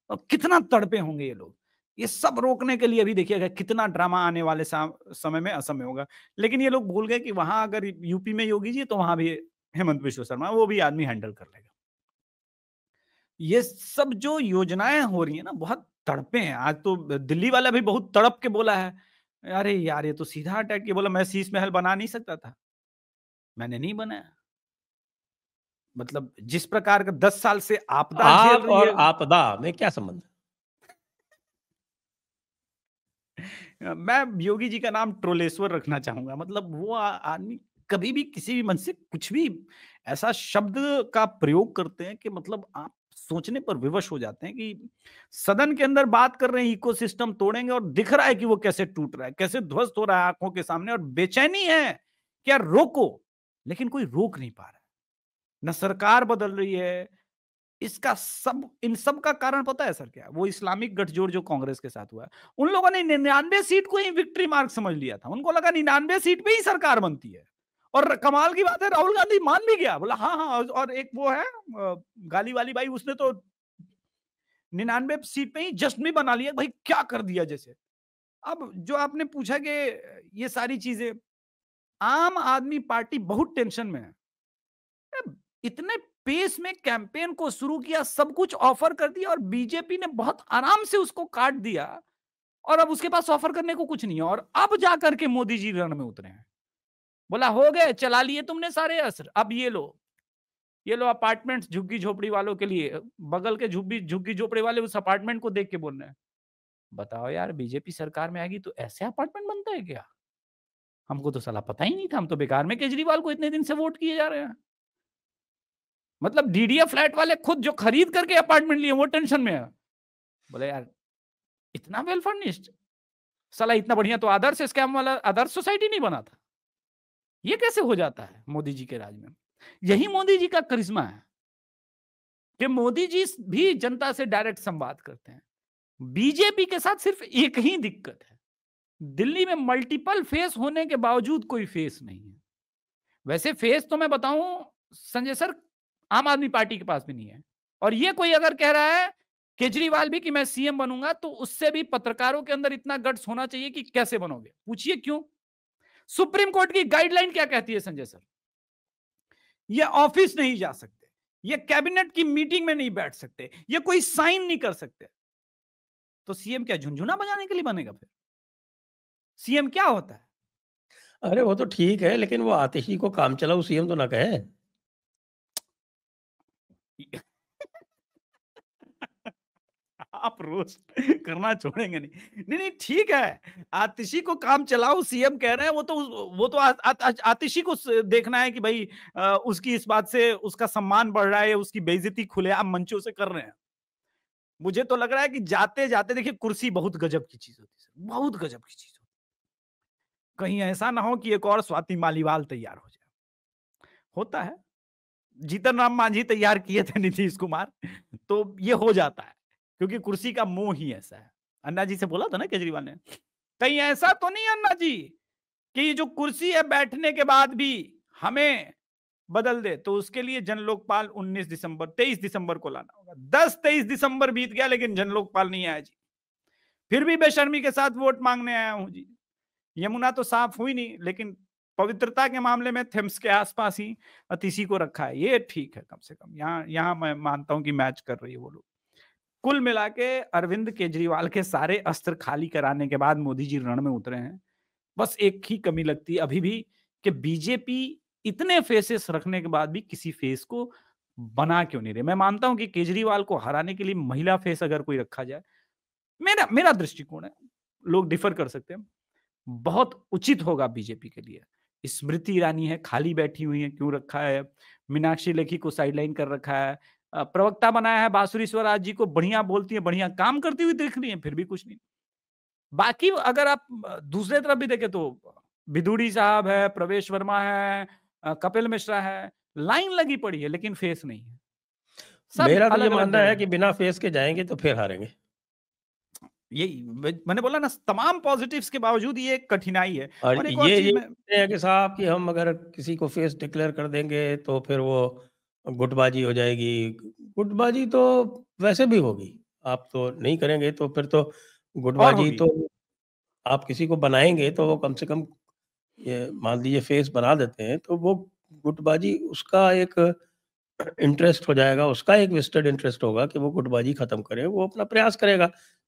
B: और कितना तड़पे होंगे ये लोग। ये सब रोकने के लिए अभी देखिएगा कितना ड्रामा आने वाले समय में असम में होगा। लेकिन ये लोग भूल गए कि वहाँ अगर यूपी में योगी जी, तो वहाँ भी हेमंत बिश्व शर्मा, वो भी आदमी हैंडल कर लेगा। ये सब जो योजनाएँ हो रही हैं ना, बहुत तड़पे हैं। आज तो दिल्ली वाला भी बहुत तड़प के बोला है, अरे यार! ये तो सीधा अटैक किया, बोला मैं शीश महल बना नहीं सकता था। मैंने नहीं बनाया। मतलब जिस प्रकार का 10 साल से आपदा झेल
A: आप
B: रही
A: और
B: है।
A: आपदा में क्या संबंध?
B: मैं योगी जी का नाम ट्रोलेश्वर रखना चाहूँगा। मतलब वो आदमी कभी भी किसी भी मन से कुछ भी ऐसा शब्द का प्रयोग करते हैं कि मतलब आप सोचने पर विवश हो जाते हैं कि सदन के अंदर बात कर रहे हैं, इकोसिस्टम तोड़ेंगे, और दिख रहा है कि वो कैसे टूट रहा है, कैसे ध्वस्त हो रहा है आँखों के सामने, और बेचैनी है कि यार रोको, लेकिन कोई रोक नहीं पा रहा है। ना सरकार बदल रही है। इसका सब इन सब का कारण पता है सर क्या है? वो इस्लामिक गठजोड़ जो कांग्रेस के साथ हुआ है। उन लोगों ने 99 सीट को ही विक्ट्री मार्क समझ लिया था। उनको लगा 99 सीट पे ही सरकार बनती है। और कमाल की बात है, राहुल गांधी मान भी गया। बोला हाँ, हाँ, और एक वो है गाली वाली बाई, उसने तो 99 सीट पे ही जश्न भी बना लिया, भाई क्या कर दिया जैसे। अब जो आपने पूछा कि ये सारी चीजें, आम आदमी पार्टी बहुत टेंशन में है। इतने पेस में कैंपेन को शुरू किया, सब कुछ ऑफर कर दिया, और बीजेपी ने बहुत आराम से उसको काट दिया, और अब उसके पास ऑफर करने को कुछ नहीं है। और अब जाकर के मोदी जी रण में उतरे हैं। बोला हो गए, चला लिए तुमने सारे अस्त्र, अब ये लो अपार्टमेंट्स झुग्गी झोपड़ी वालों के लिए। बगल के झुग्गी झोपड़ी वाले उस अपार्टमेंट को देख के बोल रहे हैं, बताओ यार बीजेपी सरकार में आएगी तो ऐसे अपार्टमेंट बनता है क्या? हमको तो साला पता ही नहीं था, हम तो बेकार में केजरीवाल को इतने दिन से वोट किए जा रहे हैं। मतलब डीडीए फ्लैट वाले खुद जो खरीद करके अपार्टमेंट लिए वो टेंशन में है। बोले यार इतना वेल फर्निश्ड, साला इतना बढ़िया तो आदर्श स्कैम वाला आदर्श सोसाइटी नहीं बना था। ये कैसे हो जाता है मोदी जी के राज में? यही मोदी जी का करिश्मा है कि मोदी जी भी जनता से डायरेक्ट संवाद करते हैं। बीजेपी के साथ सिर्फ एक ही दिक्कत है, दिल्ली में मल्टीपल फेस होने के बावजूद कोई फेस नहीं है। वैसे फेस तो मैं बताऊं संजय सर, आम आदमी पार्टी के पास भी नहीं है। और ये कोई अगर कह रहा है केजरीवाल भी कि मैं सीएम बनूंगा, तो उससे भी पत्रकारों के अंदर इतना गट्स होना चाहिए कि कैसे बनोगे, पूछिए क्यों। सुप्रीम कोर्ट की गाइडलाइन क्या कहती है संजय सर? ये ऑफिस नहीं जा सकते, ये कैबिनेट की मीटिंग में नहीं बैठ सकते, ये कोई साइन नहीं कर सकते। तो सीएम क्या झुनझुना बजाने के लिए बनेगा? फिर सीएम क्या होता है?
A: अरे वो तो ठीक है, लेकिन वो आतिशी को काम चलाऊ सीएम तो ना कहे।
B: आप रोस्ट करना छोड़ेंगे नहीं। नहीं, नहीं ठीक है। आतिशी को काम चलाओ सीएम कह रहे हैं, वो तो आतिशी को देखना है कि भाई उसकी इस बात से उसका सम्मान बढ़ रहा है, उसकी बेइज्जती खुलेआम मंचों से कर रहे हैं। मुझे तो लग रहा है कि जाते-जाते देखिए कुर्सी बहुत गजब की चीज़ होती है, बहुत गजब की चीज़ होती है। कहीं ऐसा ना हो कि एक और स्वाति मालीवाल तैयार हो जाए। होता है। जीतन राम मांझी तैयार किए थे नीतीश कुमार, तो ये हो जाता है, क्योंकि कुर्सी का मोह ही ऐसा है। अन्ना जी से बोला था ना केजरीवाल ने, कहीं ऐसा तो नहीं अन्ना जी कि ये जो कुर्सी है बैठने के बाद भी हमें बदल दे, तो उसके लिए जन लोकपाल 23 दिसंबर को लाना होगा। 10-23 दिसंबर बीत गया लेकिन जन लोकपाल नहीं आया जी। फिर भी बेशर्मी के साथ वोट मांगने आया हूं जी। यमुना तो साफ हुई नहीं, लेकिन पवित्रता के मामले में थेम्स के आसपास ही अतिशी को रखा है, ये ठीक है। कम से कम यहाँ यहाँ मैं मानता हूं कि मैच कर रही है वो लोग। कुल मिला के अरविंद केजरीवाल के सारे अस्त्र खाली कराने के बाद मोदी जी रण में उतरे हैं। बस एक ही कमी लगती है अभी भी, कि बीजेपी इतने फेसेस रखने के बाद भी किसी फेस को बना क्यों नहीं रहे। मैं मानता हूं कि केजरीवाल को हराने के लिए महिला फेस अगर कोई रखा जाए, मेरा मेरा दृष्टिकोण है, लोग डिफर कर सकते हैं, बहुत उचित होगा बीजेपी के लिए। स्मृति ईरानी है, खाली बैठी हुई है, क्यों रखा है? मीनाक्षी लेखी को साइडलाइन कर रखा है। प्रवक्ता बनाया है बांसुरी स्वराज जी को, बढ़िया बोलती है, बढ़िया काम करती हुई दिख रही है, फिर भी कुछ नहीं। बाकी अगर आप दूसरे तरफ भी देखें तो विदुड़ी साहब है, प्रवेश वर्मा है, कपिल मिश्रा है, लाइन लगी पड़ी है, लेकिन फेस नहीं है। सब
A: मेरा तो ये
B: अलग-अलग
A: मानना
B: जगह
A: है कि
B: हैं।
A: बिना फेस के जाएँगे तो फिर हारेंगे।
B: यही मैंने बोला ना, तमाम पॉजिटिव्स के बावजूद ये एक कठिनाई है।
A: और
B: और एक और चीज़
A: ये
B: मैं
A: कहते हैं कि साहब कि हम अगर किसी को फेस डिक्लेयर कर देंगे तो फिर वो गुटबाजी हो जाएगी। गुटबाजी तो वैसे भी होगी, आप तो नहीं करेंगे तो फिर तो
B: और
A: गुटबाजी
B: होगी।
A: तो आप किसी को बनाएँगे तो वो कम से कम ये मान लीजिए फेस बना देते हैं, तो वो गुटबाजी उसका एक इंटरेस्ट हो जाएगा, उसका एक वेस्टेड इंटरेस्ट होगा कि वो गुटबाजी खत्म करे, वो अपना प्रयास करेगा।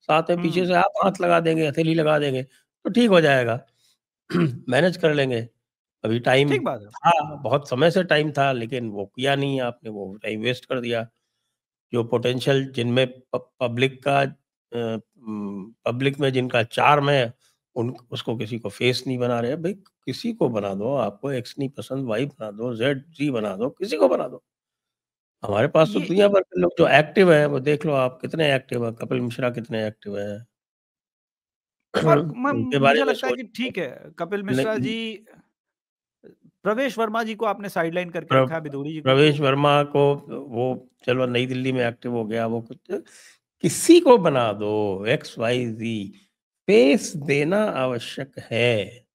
A: साथ में पीछे से
B: हुँ,
A: आप हाथ लगा देंगे, हथेली लगा देंगे, तो ठीक हो जाएगा। मैनेज कर लेंगे। अभी टाइम
B: ठीक बात है।
A: था, बहुत समय से टाइम था, लेकिन वो किया नहीं आपने, वो टाइम वेस्ट कर दिया। जो पोटेंशियल जिनमें पब्लिक में जिनका चार्म है, उन उसको किसी को फेस नहीं बना रहे। भई किसी को बना दो, आपको एक्स नहीं पसंद, वाई बना दो, ज़ेड, ज़ी बना दो, किसी को बना दो। हमारे पास तो
B: ये
A: दुनिया भर के लोग जो एक्टिव हैं, वो देख लो आप कितने एक्टिव हैं, कपिल मिश्रा कितने एक्टिव हैं।
B: और
A: उनके बारे
B: मुझे
A: में
B: लगता है कि
A: सोचिए।
B: ठीक है, कपिल मिश्रा
A: नहीं
B: जी, प्रवेश वर्मा जी को आपने साइडलाइन करके
A: प्र
B: रखा है, अभी धोनी जी को तो
A: प्रवेश वर्मा को वो चलो नई दिल्ली में एक्टिव हो गया, वो कुछ किसी को बना दो, एक्स, वाई, ज़ी, फेस देना आवश्यक है।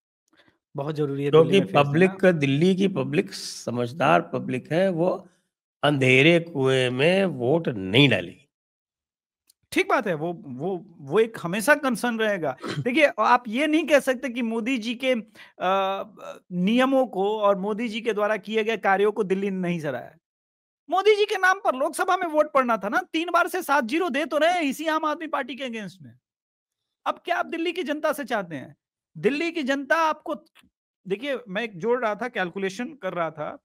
B: बहुत ज़रूरी है दिल्ली
A: क्योंकि
B: में फेस देना।
A: दिल्ली की पब्लिक समझदार पब्लिक है, वो अंधेरे कुएँ में वोट नहीं डालेगी।
B: ठीक बात है, वो एक हमेशा कंसर्न रहेगा। देखिए, आप ये नहीं कह सकते कि मोदी जी के नियमों को और मोदी जी के द्वारा किए गए कार्यों को दिल्ली ने नहीं सराहा है। मोदी जी के नाम पर लोकसभा में वोट पड़ना था ना, 3 बार से 7-0 दे तो रहे हैं इसी आम आदमी पार्टी के अगेंस्ट में। अब क्या आप दिल्ली की जनता से चाहते हैं? दिल्ली की जनता आपको, देखिए मैं एक जोड़ रहा था, कैलकुलेशन कर रहा था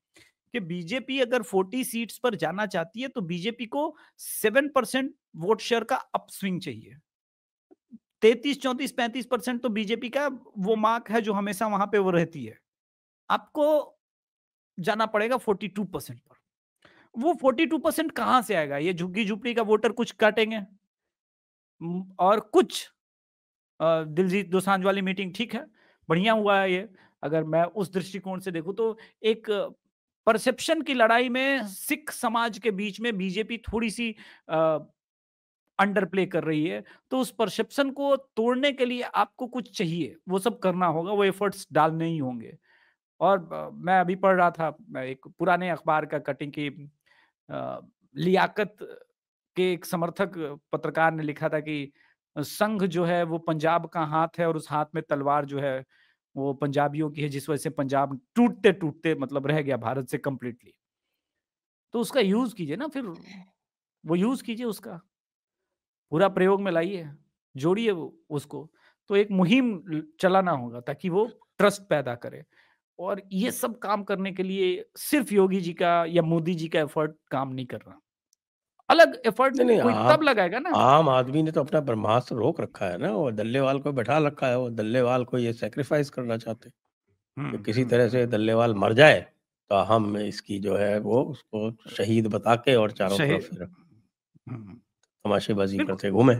B: कि बीजेपी अगर 40 सीट्स पर जाना चाहती है तो बीजेपी को 7% वोट शेयर का अपस्विंग चाहिए। 33, 34, 35% तो बीजेपी का वो मार्क है जो हमेशा वहां पे वो रहती है। आपको जाना पड़ेगा 42% पर। वो 42% कहां से आएगा? ये झुग्गी झुपड़ी का वोटर कुछ काटेंगे। और कुछ दिलजीत दोसांझ वाली मीटिंग ठीक है, बढ़िया हुआ है ये। अगर मैं उस दृष्टिकोण से देखूँ तो एक परसेप्शन की लड़ाई में सिख समाज के बीच में बीजेपी थोड़ी-सी अ, अंडर प्ले कर रही है। तो उस परसेप्शन को तोड़ने के लिए आपको कुछ चाहिए, वो सब करना होगा, वो एफर्ट्स डालने ही होंगे। और मैं अभी पढ़ रहा था, मैं एक पुराने अखबार का कटिंग की लियाकत के एक समर्थक पत्रकार ने लिखा था कि संघ जो है वो पंजाब का हाथ है और उस हाथ में तलवार जो है वो पंजाबियों की है, जिस वजह से पंजाब टूटते-टूटते मतलब रह गया भारत से कंप्लीटली। तो उसका यूज़ कीजिए ना फिर, वो यूज़ कीजिए उसका, पूरा प्रयोग में लाइए, जोड़िए वो उसको। तो एक मुहिम चलाना होगा ताकि वो ट्रस्ट पैदा करे। और ये सब काम करने के लिए सिर्फ योगी जी का या मोदी जी का एफर्ट काम नहीं कर रहा। अलग एफर्ट
A: नहीं, नहीं,
B: कोई तब
A: आप
B: लगाएगा ना।
A: आम आदमी ने तो अपना ब्रह्मास्त्र रोक रखा है ना, वो डल्लेवाल को बैठा रखा है, वो डल्लेवाल को ये सैक्रिफाइस करना चाहते हैं
B: हुँ,
A: कि किसी
B: हुँ,
A: तरह
B: हुँ।
A: से डल्लेवाल मर जाए, तो हम इसकी जो है वो उसको शहीद बता के और चारों
B: सही।
A: तरफ फिर
B: हुँ,
A: तमाशेबाज़ी
B: बिल्कुल।
A: करते घूमें।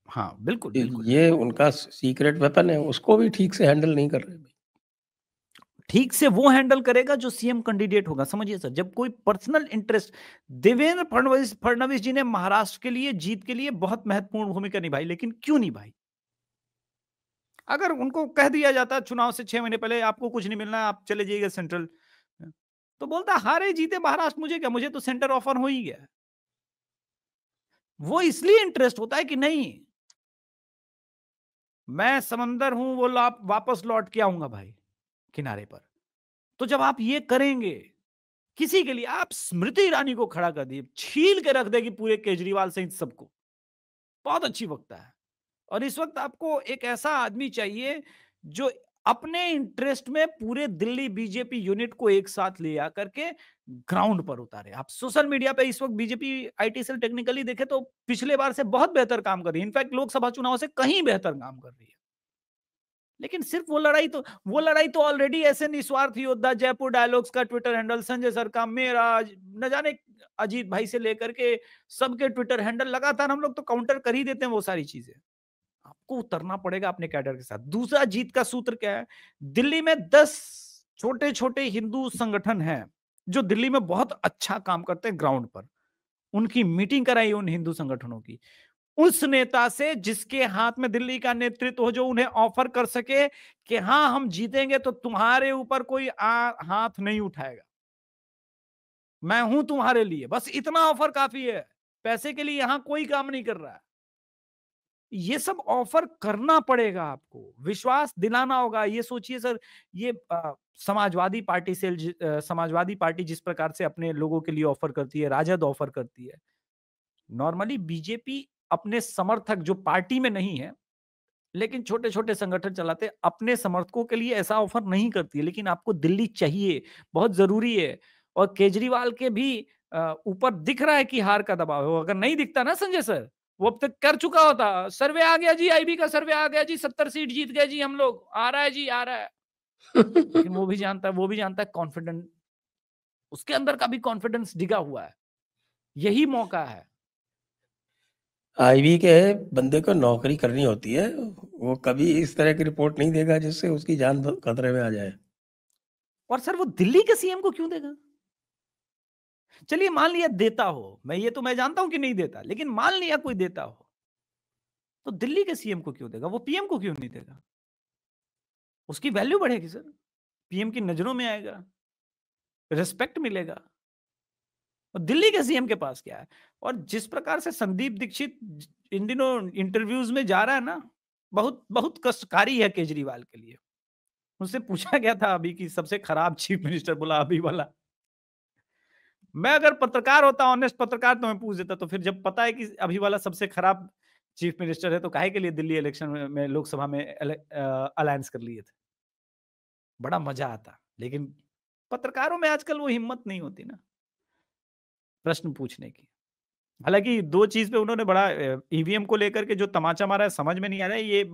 B: हाँ, बिल्कुल,
A: ये
B: बिल्कुल।
A: ये उनका सीक्रेट वेपन है, उसको भी ठीक से हैंडल नहीं कर रहे।
B: ठीक से वो हैंडल करेगा जो सीएम कैंडिडेट होगा, समझिए सर, जब कोई पर्सनल इंटरेस्ट, देवेंद्र फडणवीस फडणवीस जी ने महाराष्ट्र के लिए जीत के लिए बहुत महत्वपूर्ण भूमिका निभाई, लेकिन क्यों निभाई? अगर उनको कह दिया जाता चुनाव से 6 महीने पहले आपको कुछ नहीं मिलना है, आप चले जाइएगा सेंट्रल, तो बोलता हारे जीते महाराष्ट्र मुझे क्या, मुझे तो सेंटर ऑफर हो ही गया। वो इसलिए इंटरेस्ट होता है कि नहीं, मैं समंदर हूं, वो वापस लौट के आऊंगा भाई किनारे पर। तो जब आप ये करेंगे किसी के लिए, आप स्मृति ईरानी को खड़ा कर दिए, छील के रख देगी पूरे केजरीवाल सहित सबको, बहुत अच्छी वक्ता है। और इस वक्त आपको एक ऐसा आदमी चाहिए जो अपने इंटरेस्ट में पूरे दिल्ली बीजेपी यूनिट को एक साथ ले आकर के ग्राउंड पर उतारे। आप सोशल मीडिया पे इस वक्त बीजेपी आईटी सेल टेक्निकली देखे तो पिछले बार से बहुत बेहतर काम कर रही है, इनफैक्ट लोकसभा चुनाव से कहीं बेहतर काम कर रही है। लेकिन सिर्फ वो लड़ाई तो ऑलरेडी ऐसे निस्वार्थ योद्धा, जयपुर डायलॉग्स का ट्विटर हैंडल, संजय सर का, मेरा, न जाने अजीत भाई से लेकर के सबके ट्विटर हैंडल, लगातार हम लोग तो काउंटर कर ही देते हैं वो सारी चीजें। आपको उतरना पड़ेगा अपने कैडर के साथ। दूसरा जीत का सूत्र क्या है? दिल्ली में 10 छोटे छोटे हिंदू संगठन हैं जो दिल्ली में बहुत अच्छा काम करते हैं ग्राउंड पर। उनकी मीटिंग कराई उन हिंदू संगठनों की, उस नेता से जिसके हाथ में दिल्ली का नेतृत्व हो, जो उन्हें ऑफर कर सके कि हाँ हम जीतेंगे तो तुम्हारे ऊपर कोई हाथ नहीं उठाएगा, मैं हूं तुम्हारे लिए, बस इतना ऑफर काफी है, पैसे के लिए यहां कोई काम नहीं कर रहा है। ये सब ऑफर करना पड़ेगा आपको, विश्वास दिलाना होगा। ये सोचिए सर, ये समाजवादी पार्टी से समाजवादी पार्टी जिस प्रकार से अपने लोगों के लिए ऑफर करती है, राजद ऑफर करती है, नॉर्मली बीजेपी अपने समर्थक जो पार्टी में नहीं है लेकिन छोटे छोटे संगठन चलाते हैं, अपने समर्थकों के लिए ऐसा ऑफर नहीं करती है, लेकिन आपको दिल्ली चाहिए, बहुत जरूरी है। और केजरीवाल के भी ऊपर दिख रहा है कि हार का दबाव है। वो अगर नहीं दिखता ना संजय सर, वो अब तक कर चुका होता, सर्वे आ गया जी, आईबी का सर्वे आ गया जी, 70 सीट जीत गए जी हम लोग, आ रहा है जी, आ रहा है। लेकिन वो भी जानता है कॉन्फिडेंट, उसके अंदर का भी कॉन्फिडेंस डिगा हुआ है, यही मौका है।
A: आईबी के बंदे को नौकरी करनी होती है, वो कभी इस तरह की रिपोर्ट नहीं देगा जिससे उसकी जान खतरे में आ जाए।
B: और सर वो दिल्ली के सीएम को क्यों देगा? चलिए मान लिया देता हो, मैं जानता हूं कि नहीं देता, लेकिन मान लिया कोई देता हो, तो दिल्ली के सीएम को क्यों देगा? वो पीएम को क्यों नहीं देगा? उसकी वैल्यू बढ़ेगी सर, पीएम की नजरों में आएगा, रिस्पेक्ट मिलेगा। और दिल्ली के सीएम के पास क्या है? और जिस प्रकार से संदीप दीक्षित इन दिनों इंटरव्यूज में जा रहा है ना, बहुत बहुत कष्टकारी है केजरीवाल के लिए। उससे पूछा गया था अभी कि सबसे खराब चीफ मिनिस्टर, बोला अभी वाला। मैं अगर पत्रकार होता, ऑनेस्ट पत्रकार, तो मैं पूछ देता। तो फिर जब पता है कि अभी वाला सबसे खराब चीफ मिनिस्टर है, तो काहे के लिए दिल्ली इलेक्शन में लोकसभा में अलायंस कर लिए थे? बड़ा मजा आता, लेकिन पत्रकारों में आजकल वो हिम्मत नहीं होती ना प्रश्न पूछने की। हालांकि दो चीज पे उन्होंने बड़ा ईवीएम को लेकर के जो तमाचा मारा है, समझ में नहीं आ रहा है, ये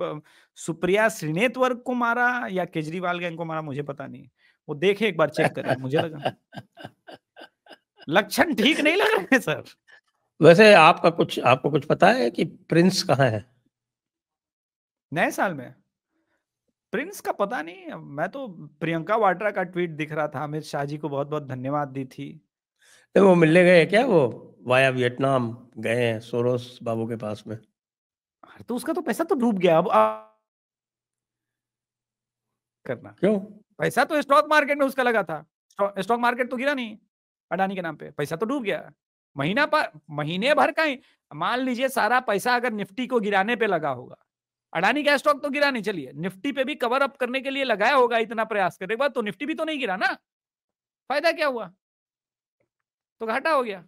B: सुप्रिया श्रीनेत वर्ग को मारा या केजरीवाल गैंग को मारा, मुझे पता नहीं। वो देखे, एक बार चेक करें। मुझे लगा लक्षण ठीक नहीं लग रहे हैं सर।
A: वैसे आपको कुछ पता है कि प्रिंस कहाँ है?
B: नए साल में प्रिंस का पता नहीं। मैं तो प्रियंका वाड्रा का ट्वीट दिख रहा था, अमित शाह जी को बहुत बहुत धन्यवाद दी थी।
A: तो वो मिलने गए हैं क्या? वो वाया वियतनाम गए हैं सोरोस बाबू के पास में।
B: तो उसका तो पैसा तो डूब गया। अब करना,
A: क्यों?
B: पैसा तो स्टॉक मार्केट में उसका लगा था, स्टॉक मार्केट तो गिरा नहीं अडानी के नाम पे, पैसा तो डूब गया। महीने भर का ही मान लीजिए, सारा पैसा अगर निफ्टी को गिराने पे लगा होगा, अडानी का स्टॉक तो गिरा नहीं, चलिए निफ्टी पे भी कवर अप करने के लिए लगाया होगा इतना प्रयास करने के बाद, तो निफ्टी भी तो नहीं गिरा ना, फायदा क्या हुआ? तो घाटा हो गया।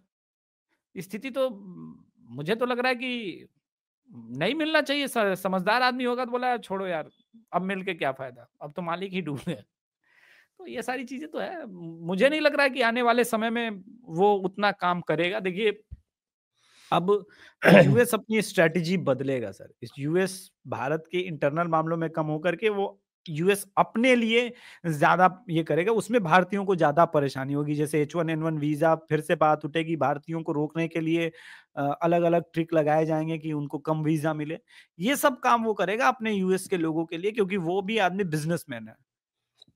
B: स्थिति तो मुझे तो लग रहा है कि नहीं मिलना चाहिए। समझदार आदमी होगा तो बोला छोड़ो यार, अब मिल के क्या फायदा, अब तो मालिक ही डूब गए। तो ये सारी चीजें तो है। मुझे नहीं लग रहा है कि आने वाले समय में वो उतना काम करेगा। देखिए अब यूएस अपनी स्ट्रेटजी बदलेगा सर। इस यूएस भारत के इंटरनल मामलों में कम होकर के वो यूएस अपने लिए ज्यादा ये करेगा, उसमें भारतीयों को ज्यादा परेशानी होगी। जैसे H1N1 वीजा फिर से बात उठेगी, भारतीयों को रोकने के लिए अलग अलग ट्रिक लगाए जाएंगे कि उनको कम वीजा मिले। ये सब काम वो करेगा अपने यूएस के लोगों के लिए, क्योंकि वो भी आदमी बिजनेसमैन है।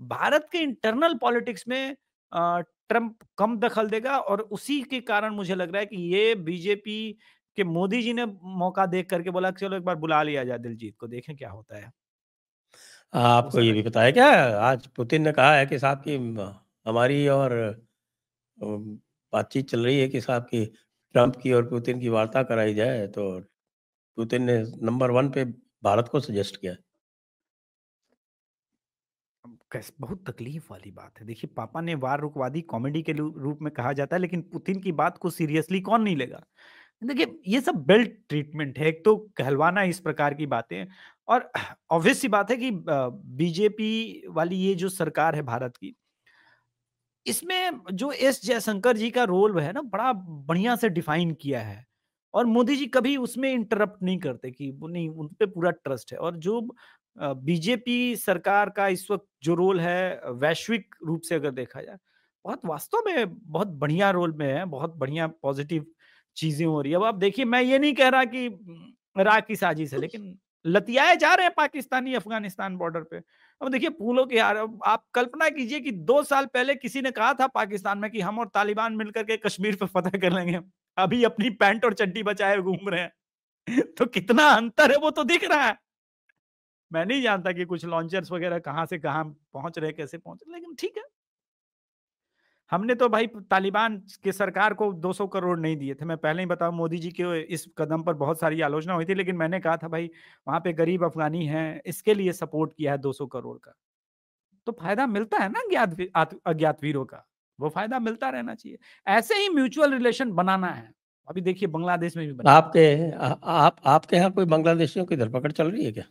B: भारत के इंटरनल पॉलिटिक्स में ट्रंप कम दखल देगा, और उसी के कारण मुझे लग रहा है कि ये बीजेपी के मोदी जी ने मौका देख करके बोला कि चलो एक बार बुला लिया जाए दिलजीत को, देखें क्या होता है। वो
A: आपको ये
B: सारा
A: भी पता है क्या? आज पुतिन ने कहा है कि साहब की हमारी और बातचीत चल रही है कि साहब की ट्रंप की और पुतिन की वार्ता कराई जाए, तो पुतिन ने नंबर 1 पे भारत को सजेस्ट किया है।
B: बहुत तकलीफ वाली बात है। देखिए पापा ने वार रुकवादी कॉमेडी के रूप में कहा जाता है, लेकिन पुतिन की बात को सीरियसली कौन नहीं लेगा? देखिए ये सब बेल्ट ट्रीटमेंट है, एक तो कहलवाना इस प्रकार की बातें। और ऑब्वियस सी बात है कि बीजेपी वाली ये जो सरकार है भारत की, इसमें जो एस जयशंकर जी का रोल है ना, बड़ा बढ़िया से डिफाइन किया है। और मोदी जी कभी उसमें इंटरप्ट नहीं करते कि वो नहीं, उन पे पूरा ट्रस्ट है। और जो बीजेपी सरकार का इस वक्त जो रोल है वैश्विक रूप से अगर देखा जाए, बहुत वास्तव में बहुत बढ़िया रोल में है, बहुत बढ़िया पॉजिटिव चीजें हो रही है। अब आप देखिए, मैं ये नहीं कह रहा कि राग की साजिश है, लेकिन लतियाए जा रहे हैं पाकिस्तानी अफगानिस्तान बॉर्डर पे। अब देखिए फूलों की हार। अब आप कल्पना कीजिए कि 2 साल पहले किसी ने कहा था पाकिस्तान में कि हम और तालिबान मिलकर के कश्मीर पे फतह कर लेंगे। अभी अपनी पैंट और चड्डी बचाए घूम रहे हैं। तो कितना अंतर है वो तो दिख रहा है। मैं नहीं जानता कि कुछ लॉन्चर्स वगैरह कहाँ से कहाँ पहुंच रहे, कैसे पहुंच रहे, लेकिन ठीक है। हमने तो भाई तालिबान के सरकार को 200 करोड़ नहीं दिए थे। मैं पहले ही बताऊं, मोदी जी के इस कदम पर बहुत सारी आलोचना हुई थी, लेकिन मैंने कहा था भाई वहां पे गरीब अफगानी हैं, इसके लिए सपोर्ट किया है 200 करोड़ का। तो फायदा मिलता है ना अज्ञात वीरों का, वो फायदा मिलता रहना चाहिए। ऐसे ही म्यूचुअल रिलेशन बनाना है। अभी देखिए बांग्लादेश में भी बना।
A: आपके यहाँ कोई बांग्लादेशियों की धरपकड़ चल रही है क्या?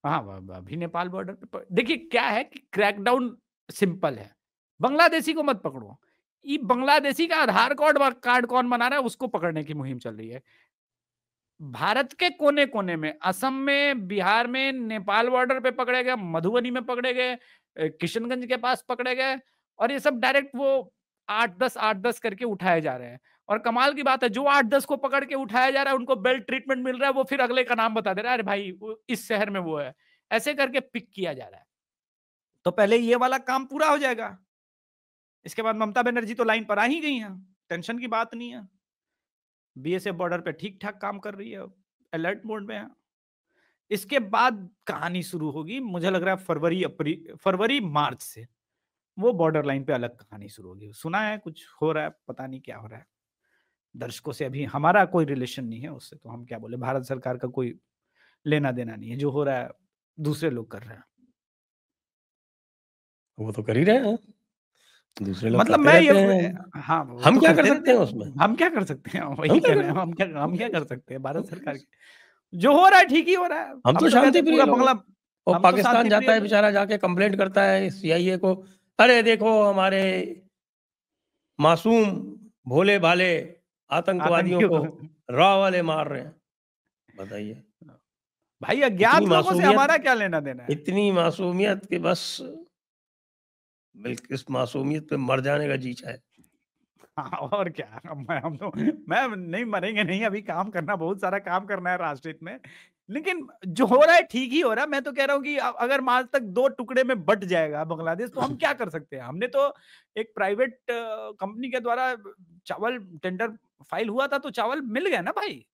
B: हाँ, अभी नेपाल बॉर्डर पे देखिए क्या है कि क्रैकडाउन सिंपल है। बांग्लादेशी को मत पकड़ो, ये बांग्लादेशी का आधार कार्ड कौन बना रहा है उसको पकड़ने की मुहिम चल रही है। भारत के कोने कोने में, असम में, बिहार में, नेपाल बॉर्डर पे पकड़े गए, मधुबनी में पकड़े गए, किशनगंज के पास पकड़े गए, और ये सब डायरेक्ट वो 8-10 करके उठाए जा रहे हैं। और कमाल की बात है, जो 8-10 को पकड़ के उठाया जा रहा है उनको बेल्ट ट्रीटमेंट मिल रहा है, वो फिर अगले का नाम बता दे रहा है, अरे भाई इस शहर में वो है। ऐसे करके पिक किया जा रहा है। तो पहले ये वाला काम पूरा हो जाएगा, इसके बाद ममता बनर्जी तो लाइन पर आ ही गई हैं, टेंशन की बात नहीं है। बीएसएफ बॉर्डर पे ठीक ठाक काम कर रही है, अलर्ट मोड में है। इसके बाद कहानी शुरू होगी, मुझे लग रहा है फरवरी मार्च से वो बॉर्डर लाइन पे अलग कहानी शुरू होगी। सुना है कुछ हो रहा है, पता नहीं क्या हो रहा है। दर्शकों से अभी हमारा कोई रिलेशन नहीं है उससे, तो हम क्या बोले, भारत सरकार का कोई लेना देना नहीं है, जो हो रहा है दूसरे लोग कर रहे हैं।
A: वो तो कर ही रहे हैं, दूसरे लोग
B: मतलब
A: करते
B: मैं ये,
A: रहते हैं।
B: हाँ वो
A: हम
B: तो
A: क्या कर
B: करते रहते
A: सकते हैं
B: हैं।
A: उसमें?
B: हम क्या कर सकते हैं, वही
A: हम क्या
B: कह
A: कर
B: रहे हैं, हम क्या कर सकते हैं,
A: हम
B: भारत
A: क्या कर
B: सरकार
A: सकते
B: की जो हो रहा है ठीक ही हो रहा है।
A: हम
B: हम
A: तो
B: तो कहते
A: शांति
B: हैं
A: प्रिय
B: पूरा
A: लोग हैं।
B: बंगला,
A: वो
B: हम तो
A: पाकिस्तान
B: शांति प्रिय
A: जाता है
B: लोग।
A: बेचारा, जाके कंप्लेंट करता है सीआईए को, अरे देखो हमारे मासूम भोले भाले आतंकवादियों
B: आतंकियों
A: को
B: को
A: रॉ वाले मार रहे हैं। बताइए,
B: भाई
A: इतनी
B: अज्ञात लोगों से
A: मासूमियत,
B: हमारा क्या लेना देना है।
A: इतनी मासूमियत कि बस बिल्कुल इस मासूमियत पे मर जाने का जी चाहे।
B: हाँ, और क्या, हम तो, मैं नहीं मरेंगे नहीं, अभी काम करना, बहुत सारा काम करना है राष्ट्र हित में। लेकिन जो हो रहा है ठीक ही हो रहा है। मैं तो कह रहा हूँ कि अगर मार्च तक 2 टुकड़े में बट जाएगा बांग्लादेश, तो हम क्या कर सकते हैं। हमने तो एक प्राइवेट कंपनी के द्वारा चावल टेंडर फाइल हुआ था, तो चावल मिल गया ना भाई,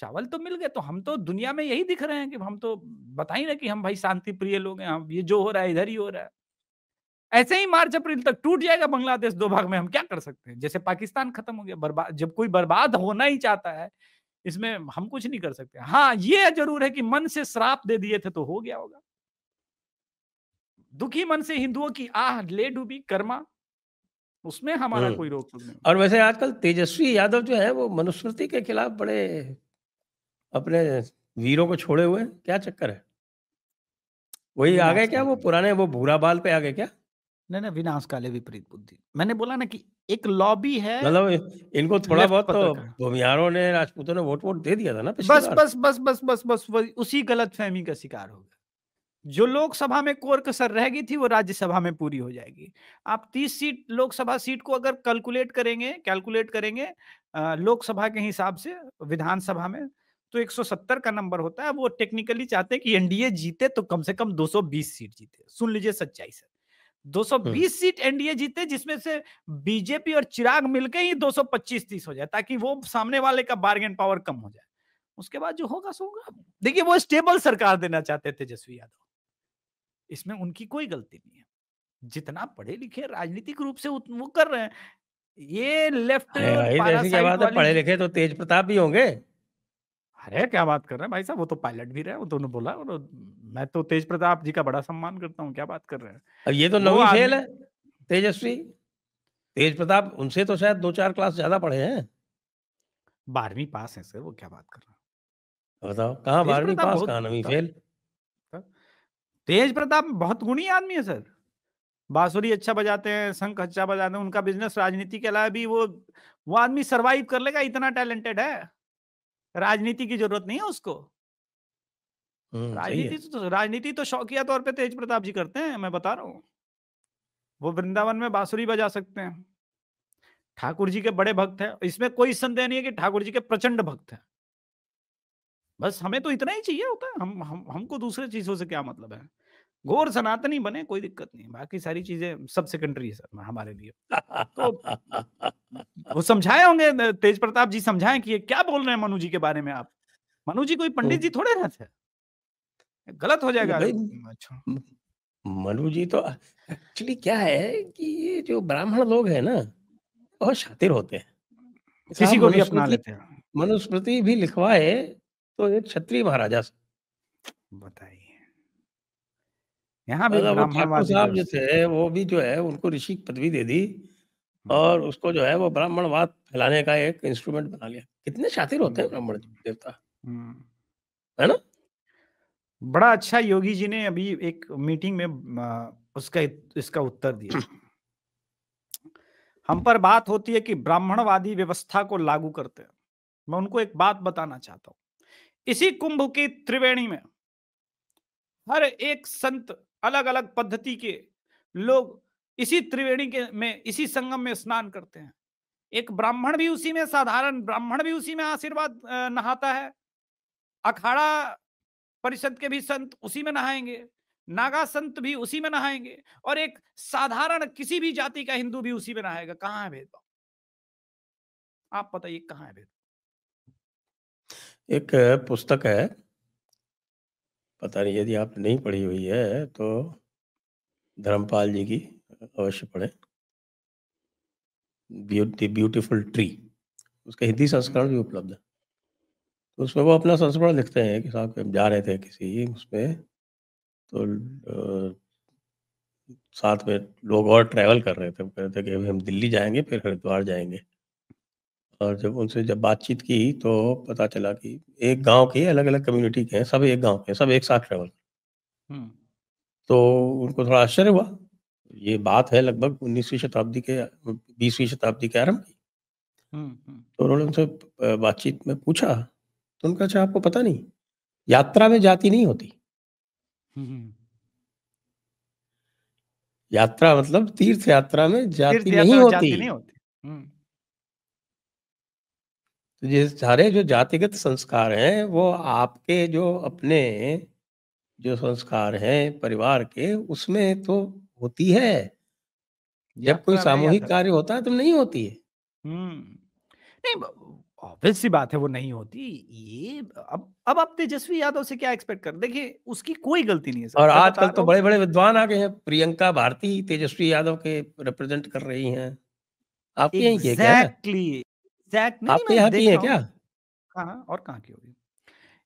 B: चावल तो मिल गए। तो हम तो दुनिया में यही दिख रहे हैं कि हम तो बता ही रहे कि हम भाई शांति प्रिय लोग हैं, हम ये जो हो रहा है इधर ही हो रहा है। ऐसे ही मार्च अप्रैल तक टूट जाएगा बांग्लादेश 2 भाग में, हम क्या कर सकते हैं। जैसे पाकिस्तान खत्म हो गया, बर्बाद, जब कोई बर्बाद होना ही चाहता है, इसमें हम कुछ नहीं कर सकते। हाँ, ये जरूर है कि मन से श्राप दे दिए थे तो हो गया होगा। दुखी मन से हिंदुओं की आह ले डूबी कर्मा, उसमें हमारा कोई रोक टोक नहीं।
A: और वैसे आजकल तेजस्वी यादव जो है वो मनुस्मृति के खिलाफ बड़े अपने वीरों को छोड़े हुए हैं, क्या चक्कर है? वही आ गए क्या, वो
B: विनाशकाले,
A: पुराने वो भूरा बाल पे आ गए क्या?
B: नहीं ना, विनाशकाले विपरीत बुद्धि। मैंने बोला ना कि एक लॉबी है
A: मतलब इनको थोड़ा
B: लेफ्ट
A: बहुत तो
B: पत्रकार।
A: भूमिहारों ने, राजपूतों ने वोट दे दिया था ना पिछली
B: बस
A: बार।
B: बस बस बस बस बस वही उसी गलतफहमी का शिकार हो गए। जो लोकसभा में कोर कसर रह गई थी वो राज्यसभा में पूरी हो जाएगी। आप 30 सीट लोकसभा सीट को अगर कैलकुलेट करेंगे लोकसभा के हिसाब से विधानसभा में, तो 170 का नंबर होता है। वो टेक्निकली चाहते हैं कि एनडीए जीते तो कम से कम 220 सीट जीते। सुन लीजिए सच्चाई से,
A: हुँ,
B: 220 सीट एनडीए जीते, जिसमें से बीजेपी और चिराग मिलके ही 225-30 हो जाए, ताकि वो सामने वाले का बार्गेन पावर कम हो जाए। उसके बाद जो होगा सो होगा। देखिए वो स्टेबल सरकार देना चाहते थे तेजस्वी यादव, इसमें उनकी कोई गलती नहीं है। जितना पढ़े लिखे राजनीतिक रूप से वो कर रहे हैं, ये लेफ्ट
A: अरे भाई, तो ऐसी क्या
B: पारासाइट
A: बात है,
B: वाली
A: पढ़े लिखे तो तेज प्रताप भी होंगे।
B: अरे क्या बात कर रहे हैं भाई साहब, वो तो पायलट भी रहे, वो तो बोला, मैं तो तेज प्रताप जी का बड़ा सम्मान करता हूँ, क्या बात कर रहे हैं।
A: अब ये तो
B: वो
A: नवीं फेल
B: आदमी
A: है, तेजस्वी। तेज प्रताप उनसे तो शायद 2-4 क्लास ज़्यादा पढ़े हैं।
B: 12वीं पास है सर, वो क्या बात कर रहे हैं।
A: बताओ, कहाँ
B: तेज
A: 12वीं
B: प्रताप
A: पास,
B: बहुत
A: कहाँ नवीं फेल।
B: तेज प्रताप बहुत गुणी आदमी है सर। बांसुरी अच्छा बजाते हैं, शंख अच्छा बजाते हैं, उनका बिजनेस राजनीति के अलावा भी वो आदमी सरवाइव कर लेगा, इतना टैलेंटेड है। राजनीति की जरूरत नहीं है उसको।
A: सही है।
B: राजनीति तो शौकिया तौर पे तेज प्रताप जी करते हैं, मैं बता रहा हूँ। वो वृंदावन में बांसुरी बजा सकते हैं। ठाकुर जी के बड़े भक्त हैं, इसमें कोई संदेह नहीं है कि ठाकुर जी के प्रचंड भक्त हैं। बस हमें तो इतना ही चाहिए होता है, हमको दूसरे चीजों से क्या मतलब है। घोर सनातनी बने, कोई दिक्कत नहीं, बाकी सारी चीजें सब सेकेंडरी है सर हमारे लिए। तो वो समझाए होंगे, तेज प्रताप जी समझाएं कि ये क्या बोल रहे हैं मनु जी के बारे में आप। मनु जी कोई पंडित जी थोड़े ना थे, गलत हो जाएगा
A: भाई
B: अच्छा।
A: म मनु जी तो एक्चुअली क्या है कि ये जो ब्राह्मण लोग हैं ना, बहुत शातिर होते हैं।
B: किसी
A: साहब
B: को भी अपना लेते हैं।
A: मनुस्मृति भी लिखवाए तो एक क्षत्रिय महाराजा से।
B: बताइए, यहाँ भी
A: मतलब वो ठाकुर
B: ब्राह्मणवादी
A: साहब जो
B: व्यवस्था।
A: थे, वो भी जो है उनको ऋषि की पदवी दे दी और
B: हम्म,
A: उसको जो है वो ब्राह्मणवाद फैलाने का एक इंस्ट्रूमेंट बना लिया। कितने शातिर होते हैं ब्राह्मण
B: हम्म,
A: देवता,
B: हम्म।
A: है ना?
B: बड़ा अच्छा योगी जी ने अभी एक मीटिंग में उसका इसका उत्तर दिया। हम पर बात होती है कि ब्राह्मणवादी व्यवस्था को लागू करते हैं। मैं उनको एक बात बताना चाहता हूं, इसी कुंभ की त्रिवेणी में हर एक संत अलग अलग पद्धति के लोग इसी त्रिवेणी के में इसी संगम में स्नान करते हैं। एक ब्राह्मण भी उसी में, साधारण ब्राह्मण भी उसी में आशीर्वाद नहाता है। अखाड़ा परिषद के भी संत उसी में नहाएंगे, नागा संत भी उसी में नहाएंगे, और एक साधारण किसी भी जाति का हिंदू भी उसी में नहाएगा। कहां है भेदभाव? आप बताइए कहां है भेदभाव?
A: एक पुस्तक है, पता नहीं यदि आपने नहीं पढ़ी हुई है तो धर्मपाल जी की अवश्य पढ़ें। ब्यूटीफुल ट्री, उसका हिंदी संस्करण भी उपलब्ध है। तो उसमें वो अपना संस्मरण लिखते हैं कि साहब हम जा रहे थे किसी उसमें, तो साथ में लोग और ट्रैवल कर रहे थे। वो कह रहे थे कि अभी हम दिल्ली जाएंगे फिर हरिद्वार जाएंगे। और जब बातचीत की तो पता चला कि एक गांव के अलग अलग कम्युनिटी के हैं, सब एक गांव के हैं, सब एक साथ ट्रैवल।
B: हम्म,
A: तो उनको थोड़ा आश्चर्य हुआ। ये बात है लगभग 19वीं शताब्दी के 20वीं शताब्दी के आरंभ की। तो उन्होंने उनसे बातचीत में पूछा, तो उनका अच्छा आपको पता नहीं, यात्रा में जाति नहीं होती।
B: हम्म।
A: यात्रा मतलब तीर्थ यात्रा में
B: तीर्थ
A: जाति नहीं
B: यात्रा में
A: होती।
B: जाति नहीं होती। हम्म,
A: तो ये सारे जो जातिगत संस्कार हैं वो आपके जो अपने जो संस्कार हैं परिवार के, उसमें तो होती है। जब कोई
B: यात्रा में या
A: सामूहिक
B: धर्म।
A: कार्य होता है तो नहीं होती है।
B: नहीं, ऑब्वियस सी बात है वो नहीं होती। ये अब आप तेजस्वी यादव से क्या एक्सपेक्ट कर, देखिए उसकी कोई गलती नहीं है सर,
A: और
B: मैं बता
A: आजकल
B: रहा
A: तो
B: हूँ।
A: बड़े-बड़े विद्वान आ गए हैं। प्रियंका भारती तेजस्वी यादव के रिप्रेजेंट कर रही हैं। आपके यहीं की है क्या?
B: एग्जैक्टली, एग्जैक्ट नहीं, नहीं,
A: आपके
B: मैं
A: यहाँ की
B: देख
A: हैं
B: रहा
A: क्या?
B: हूँ। हाँ, और कहाँ की होगी?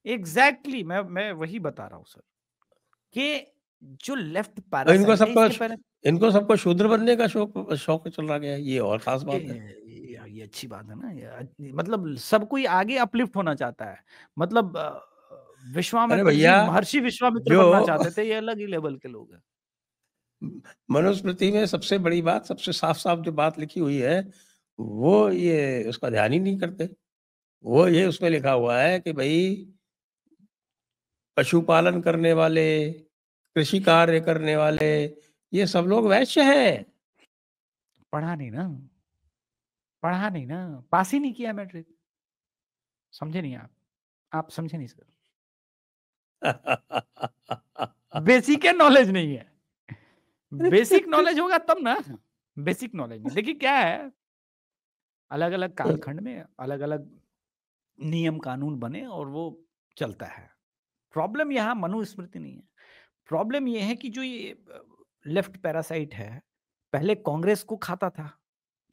B: एग्जैक्टली, मैं वही बता रहा हूँ सर, कि जो लेफ्ट
A: और इनको
B: पैरासाइट है
A: सबको
B: इसके पहले।
A: इनको सबको शूद्र बनने का शौक शौक चल रहा है। ये और खास बात है।
B: ये अच्छी बात है ना, मतलब सब कोई आगे अपलिफ्ट होना चाहता है। मतलब
A: अरे
B: विश्वामित्र जी
A: भैया,
B: महर्षि विश्वामित्र
A: जो
B: बनना चाहते थे, ये अलग ही लेवल के लोग हैं।
A: मनुस्मृति में सबसे बड़ी बात, सबसे साफ-साफ जो बात लिखी हुई है, वो ये उसका ध्यान ही नहीं करते। वो ये उसमें लिखा हुआ है कि भई पशुपालन करने वाले, कृषि कार्य करने वाले, ये सब लोग वैश्य हैं।
B: पढ़ा नहीं ना, पढ़ा नहीं ना, पास ही नहीं किया मैट्रिक। समझे नहीं आप समझे नहीं सर। बेसिक नॉलेज नहीं है। बेसिक नॉलेज होगा तब ना। बेसिक नॉलेज नहीं, देखिए क्या है, अलग अलग कालखंड में अलग अलग नियम कानून बने और वो चलता है। प्रॉब्लम यहाँ मनुस्मृति नहीं है। प्रॉब्लम ये है कि जो ये लेफ्ट पैरासाइट है, पहले कांग्रेस को खाता था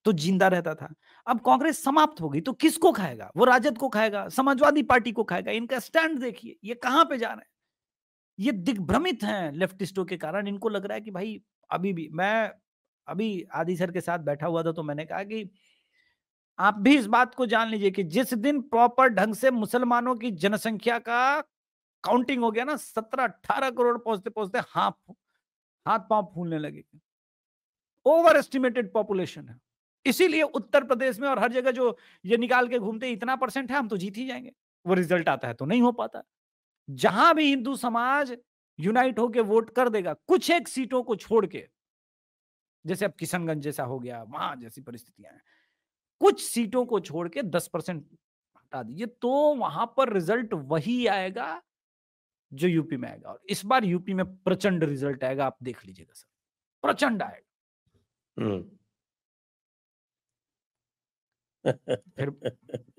B: तो जिंदा रहता था। अब कांग्रेस समाप्त हो गई तो किसको खाएगा? वो राजद को खाएगा, समाजवादी पार्टी को खाएगा। इनका स्टैंड देखिए, ये कहां पे जा रहे हैं। ये दिग्भ्रमित हैं लेफ्टिस्टों के कारण। इनको लग रहा है कि भाई, अभी भी मैं अभी आदि सर के साथ बैठा हुआ था तो मैंने कहा कि आप भी इस बात को जान लीजिए कि जिस दिन प्रॉपर ढंग से मुसलमानों की जनसंख्या का काउंटिंग हो गया ना, 17-18 करोड़ पहुंचते पहुंचते हाथ पांव फूलने लगेगा। ओवर एस्टिमेटेड पॉपुलेशन है। इसीलिए उत्तर प्रदेश में और हर जगह जो ये निकाल के घूमते इतना परसेंट है, हम तो जीत ही जाएंगे। वो रिजल्ट आता है तो नहीं हो पाता। जहां भी हिंदू समाज यूनाइट होकर वोट कर देगा, कुछ एक सीटों को छोड़ के, जैसे अब किशनगंज जैसा हो गया, वहां जैसी परिस्थितियां हैं, कुछ सीटों को छोड़ के 10% हटा दीजिए तो वहां पर रिजल्ट वही आएगा जो यूपी में आएगा। और इस बार यूपी में प्रचंड रिजल्ट आएगा, आप देख लीजिएगा सर, प्रचंड आएगा।
A: हम्म।
B: फिर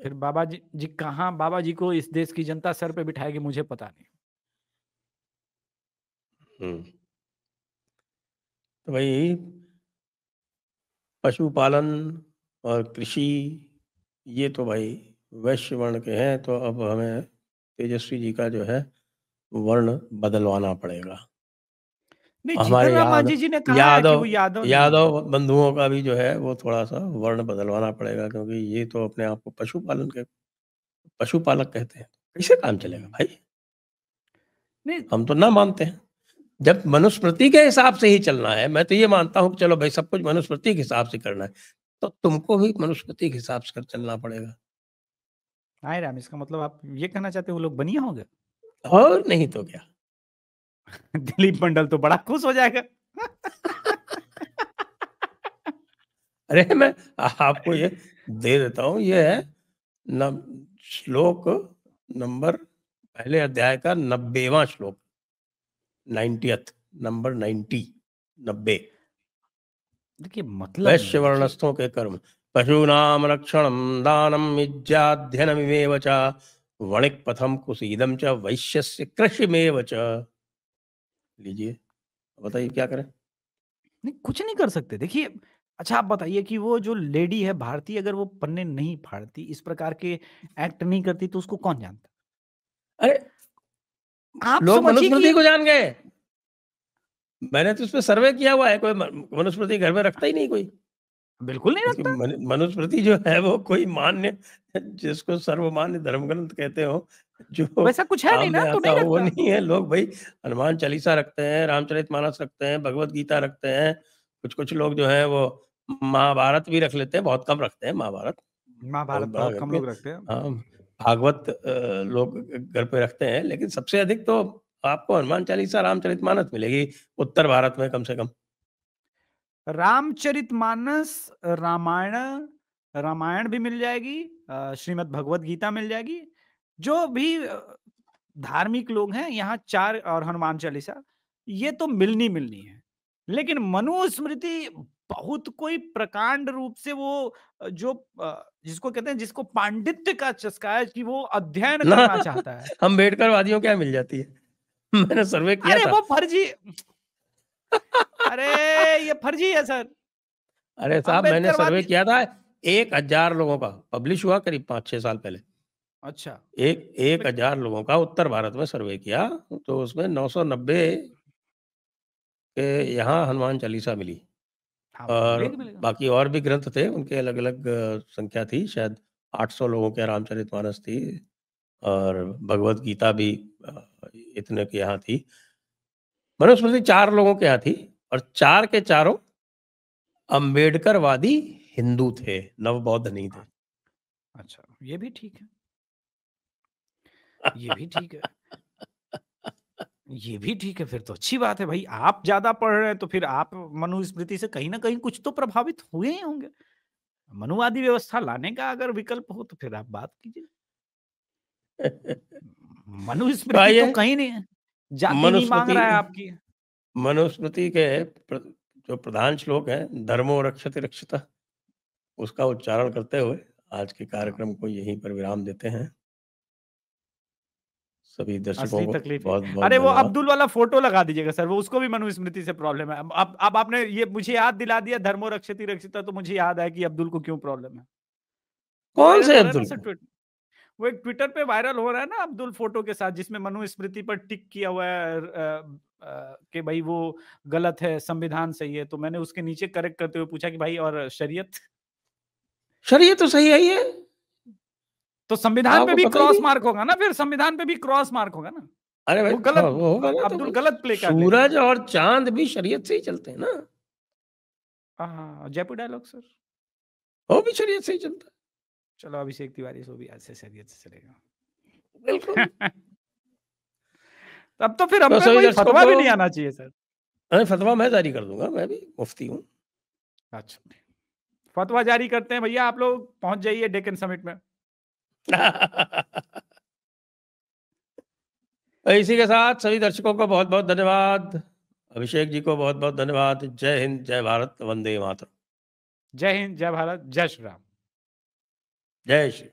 B: फिर बाबा जी कहाँ बाबा जी को इस देश की जनता सर पे बिठाएगी, मुझे पता नहीं।
A: हम्म। तो भाई पशुपालन और कृषि, ये तो भाई वैश्य वर्ण के हैं, तो अब हमें तेजस्वी जी का जो है वर्ण बदलवाना पड़ेगा।
B: नहीं, जीतन
A: हमारे
B: राम मांझी जी ने कहा है कि वो
A: यादव
B: यादव नहीं है।
A: यादव बंधुओं का भी जो है वो थोड़ा सा वर्ण बदलवाना पड़ेगा, क्योंकि ये तो अपने आप को पशुपालक कहते हैं। कैसे काम चलेगा
B: हम्म।
A: भाई?
B: नहीं,
A: हम तो ना मानते हैं। जब मनुस्मृति के हिसाब से ही चलना है, मैं तो ये मानता हूँ कि चलो भाई सब कुछ मनुस्मृति के हिसाब से करना है, तो तुमको भी मनुस्मृति के हिसाब से चलना पड़ेगा।
B: हाय राम, इसका मतलब आप ये कहना चाहते हैं वो लोग बनिया हो गए?
A: और नहीं तो क्या।
B: दिलीप मंडल तो बड़ा खुश हो जाएगा।
A: अरे मैं आपको ये दे देता हूँ, ये है श्लोक नंबर, पहले अध्याय का 90वां श्लोक, 90th नंबर 90, 90।
B: देखिए मतलब नहीं
A: वैश्य
B: है, देखिए
A: वर्णस्थों के कर्म, पशूनाम रक्षणम दानम विद्याध्ययनमिवेव च, वणिक पथम कुसीदम च वैश्यस्य कृषिमेव च। लीजिए, बताइए क्या करें।
B: नहीं, कुछ नहीं कर सकते। देखिए, अच्छा आप बताइए कि वो जो लेडी है भारती, अगर वो पन्ने नहीं फाड़ती, इस प्रकार के एक्ट नहीं करती, तो उसको कौन जानता?
A: अरे
B: आप
A: लोग
B: समझिए कि
A: मनुस्मृति
B: ये
A: को जान गए। मैंने तो इस पे सर्वे किया हुआ है, कोई मनुस्मृति घर में रखता ही नहीं कोई।
B: बिल्कुल नहीं
A: क्योंकि
B: रखता।
A: मनुस्मृति जो है वो कोई मान्य, जिसको सर्वमान्य धर्म ग्रंथ कहते हो, जो
B: वैसा कुछ है नहीं
A: काम
B: ना,
A: में
B: तो
A: आता
B: नहीं
A: हो, वो
B: रखता।
A: नहीं है। लोग भाई हनुमान चालीसा रखते हैं, रामचरितमानस रखते हैं, भगवत गीता रखते हैं। कुछ कुछ लोग जो है वो महाभारत भी रख लेते हैं, बहुत कम रखते हैं महाभारत, बहुत
B: महाभारत
A: बड़ा
B: बहुत कम
A: करके।
B: लोग रखते हैं।
A: हाँ, भागवत लोग घर पे रखते हैं, लेकिन सबसे अधिक तो आपको हनुमान चालीसा रामचरितमानस मिलेगी उत्तर भारत में कम से कम।
B: रामचरितमानस, रामायण, रामायण भी मिल जाएगी, श्रीमद् भगवत गीता मिल जाएगी। जो भी धार्मिक लोग हैं यहाँ, चार, और हनुमान चालीसा, ये तो मिलनी मिलनी है। लेकिन मनुस्मृति बहुत कोई प्रकांड रूप से वो जो जिसको कहते हैं, जिसको पांडित्य का चस्का है, कि वो अध्ययन
A: ना
B: करना चाहता है।
A: अम्बेडकर वादियों क्या मिल जाती है। मैंने सर्वे किया
B: अरे
A: था।
B: वो फर्जी, अरे ये फर्जी है सर।
A: अरे साहब, मैंने सर्वे
B: अम्बेडकरवादी,
A: किया था, 1000 लोगों का पब्लिश हुआ करीब 5-6 साल पहले।
B: अच्छा।
A: एक 1000 लोगों का उत्तर भारत में सर्वे किया, तो उसमें 990 के यहाँ हनुमान चालीसा मिली।
B: हाँ,
A: और
B: मिलेगा मिलेगा।
A: बाकी और भी ग्रंथ थे, उनके अलग अलग संख्या थी, शायद 800 लोगों के रामचरितमानस थी, और भगवत गीता भी इतने के यहाँ थी। मनुस्मृति 4 लोगों के यहाँ थी, और 4 के चारों अम्बेडकरवादी हिंदू थे, नवबौद्ध नहीं थे।
B: अच्छा, ये भी ठीक है, ये भी ठीक है, ये भी ठीक है। फिर तो अच्छी बात है भाई, आप ज्यादा पढ़ रहे हैं तो फिर आप मनुस्मृति से कहीं ना कहीं कुछ तो प्रभावित हुए ही होंगे। मनुवादी व्यवस्था लाने का अगर विकल्प हो तो फिर आप बात कीजिए।
A: तो
B: मनुस्मृति तो
A: आइए,
B: कहीं नहीं है, जाति नहीं मांग
A: मनुस्मृति
B: रहा है आपकी।
A: मनुस्मृति के जो प्रधान श्लोक है, धर्मो रक्षति रक्षिता, उसका उच्चारण करते हुए आज के
B: हाँ,
A: कार्यक्रम को यहीं पर विराम देते हैं। सभी दर्शकों
B: असली
A: को
B: तकलीफ ये,
A: बहुत बहुत
B: अरे वो
A: धन्यवाद।
B: अब्दुल वाला फोटो लगा दीजिएगा सर, वो उसको भी मनुस्मृति से प्रॉब्लम है। अब आपने ये मुझे याद दिला दिया, धर्मो रक्षति रक्षिता, तो मुझे याद आया कि अब्दुल को क्यों प्रॉब्लम है। वो
A: कौन
B: वायरल
A: से
B: हो रहा है ना
A: अब्दुल
B: सर,
A: को?
B: वो एक ट्विटर पे वायरल हो रहा है ना अब्दुल फोटो के साथ, जिसमें मनुस्मृति पर टिक किया हुआ है कि भाई वो गलत है, संविधान सही है। तो मैंने उसके नीचे करेक्ट करते हुए पूछा कि भाई और शरीयत?
A: शरीयत तो सही है ही है,
B: तो संविधान पे
A: आपको
B: भी
A: पता ही
B: क्रॉस
A: नहीं।
B: मार्क होगा ना, फिर संविधान पे भी क्रॉस मार्क होगा ना।
A: अरे भाई,
B: वो
A: हाँ,
B: गलत,
A: वो होगा ना, तो
B: अब्दुल
A: भाई
B: गलत प्ले कर लेगा।
A: सूरज और चांद भी शरीयत से ही चलते हैं ना।
B: हाँ, जयपुर डायलॉग सर।
A: वो भी शरीयत से ही चलता है।
B: चलो अभिषेक तिवारी से भी आज से शरीयत से चलेगा।
A: बिल्कुल।
B: तब तो फिर हम
A: तो
B: पे
A: सभी
B: कोई
A: दर्शकों
B: फतवा
A: को,
B: भी नहीं आना चाहिए सर।
A: अरे फतवा मैं जारी कर दूंगा, मैं भी मुफ्ती हूँ।
B: अच्छा, फतवा जारी करते हैं भैया, आप लोग पहुंच जाइए डेक्कन समिट में।
A: इसी के साथ सभी दर्शकों को बहुत-बहुत धन्यवाद। अभिषेक जी को बहुत-बहुत धन्यवाद। जय हिंद, जय भारत, वंदे मातरम।
B: जय हिंद, जय भारत, जय श्री राम।
A: जय श्री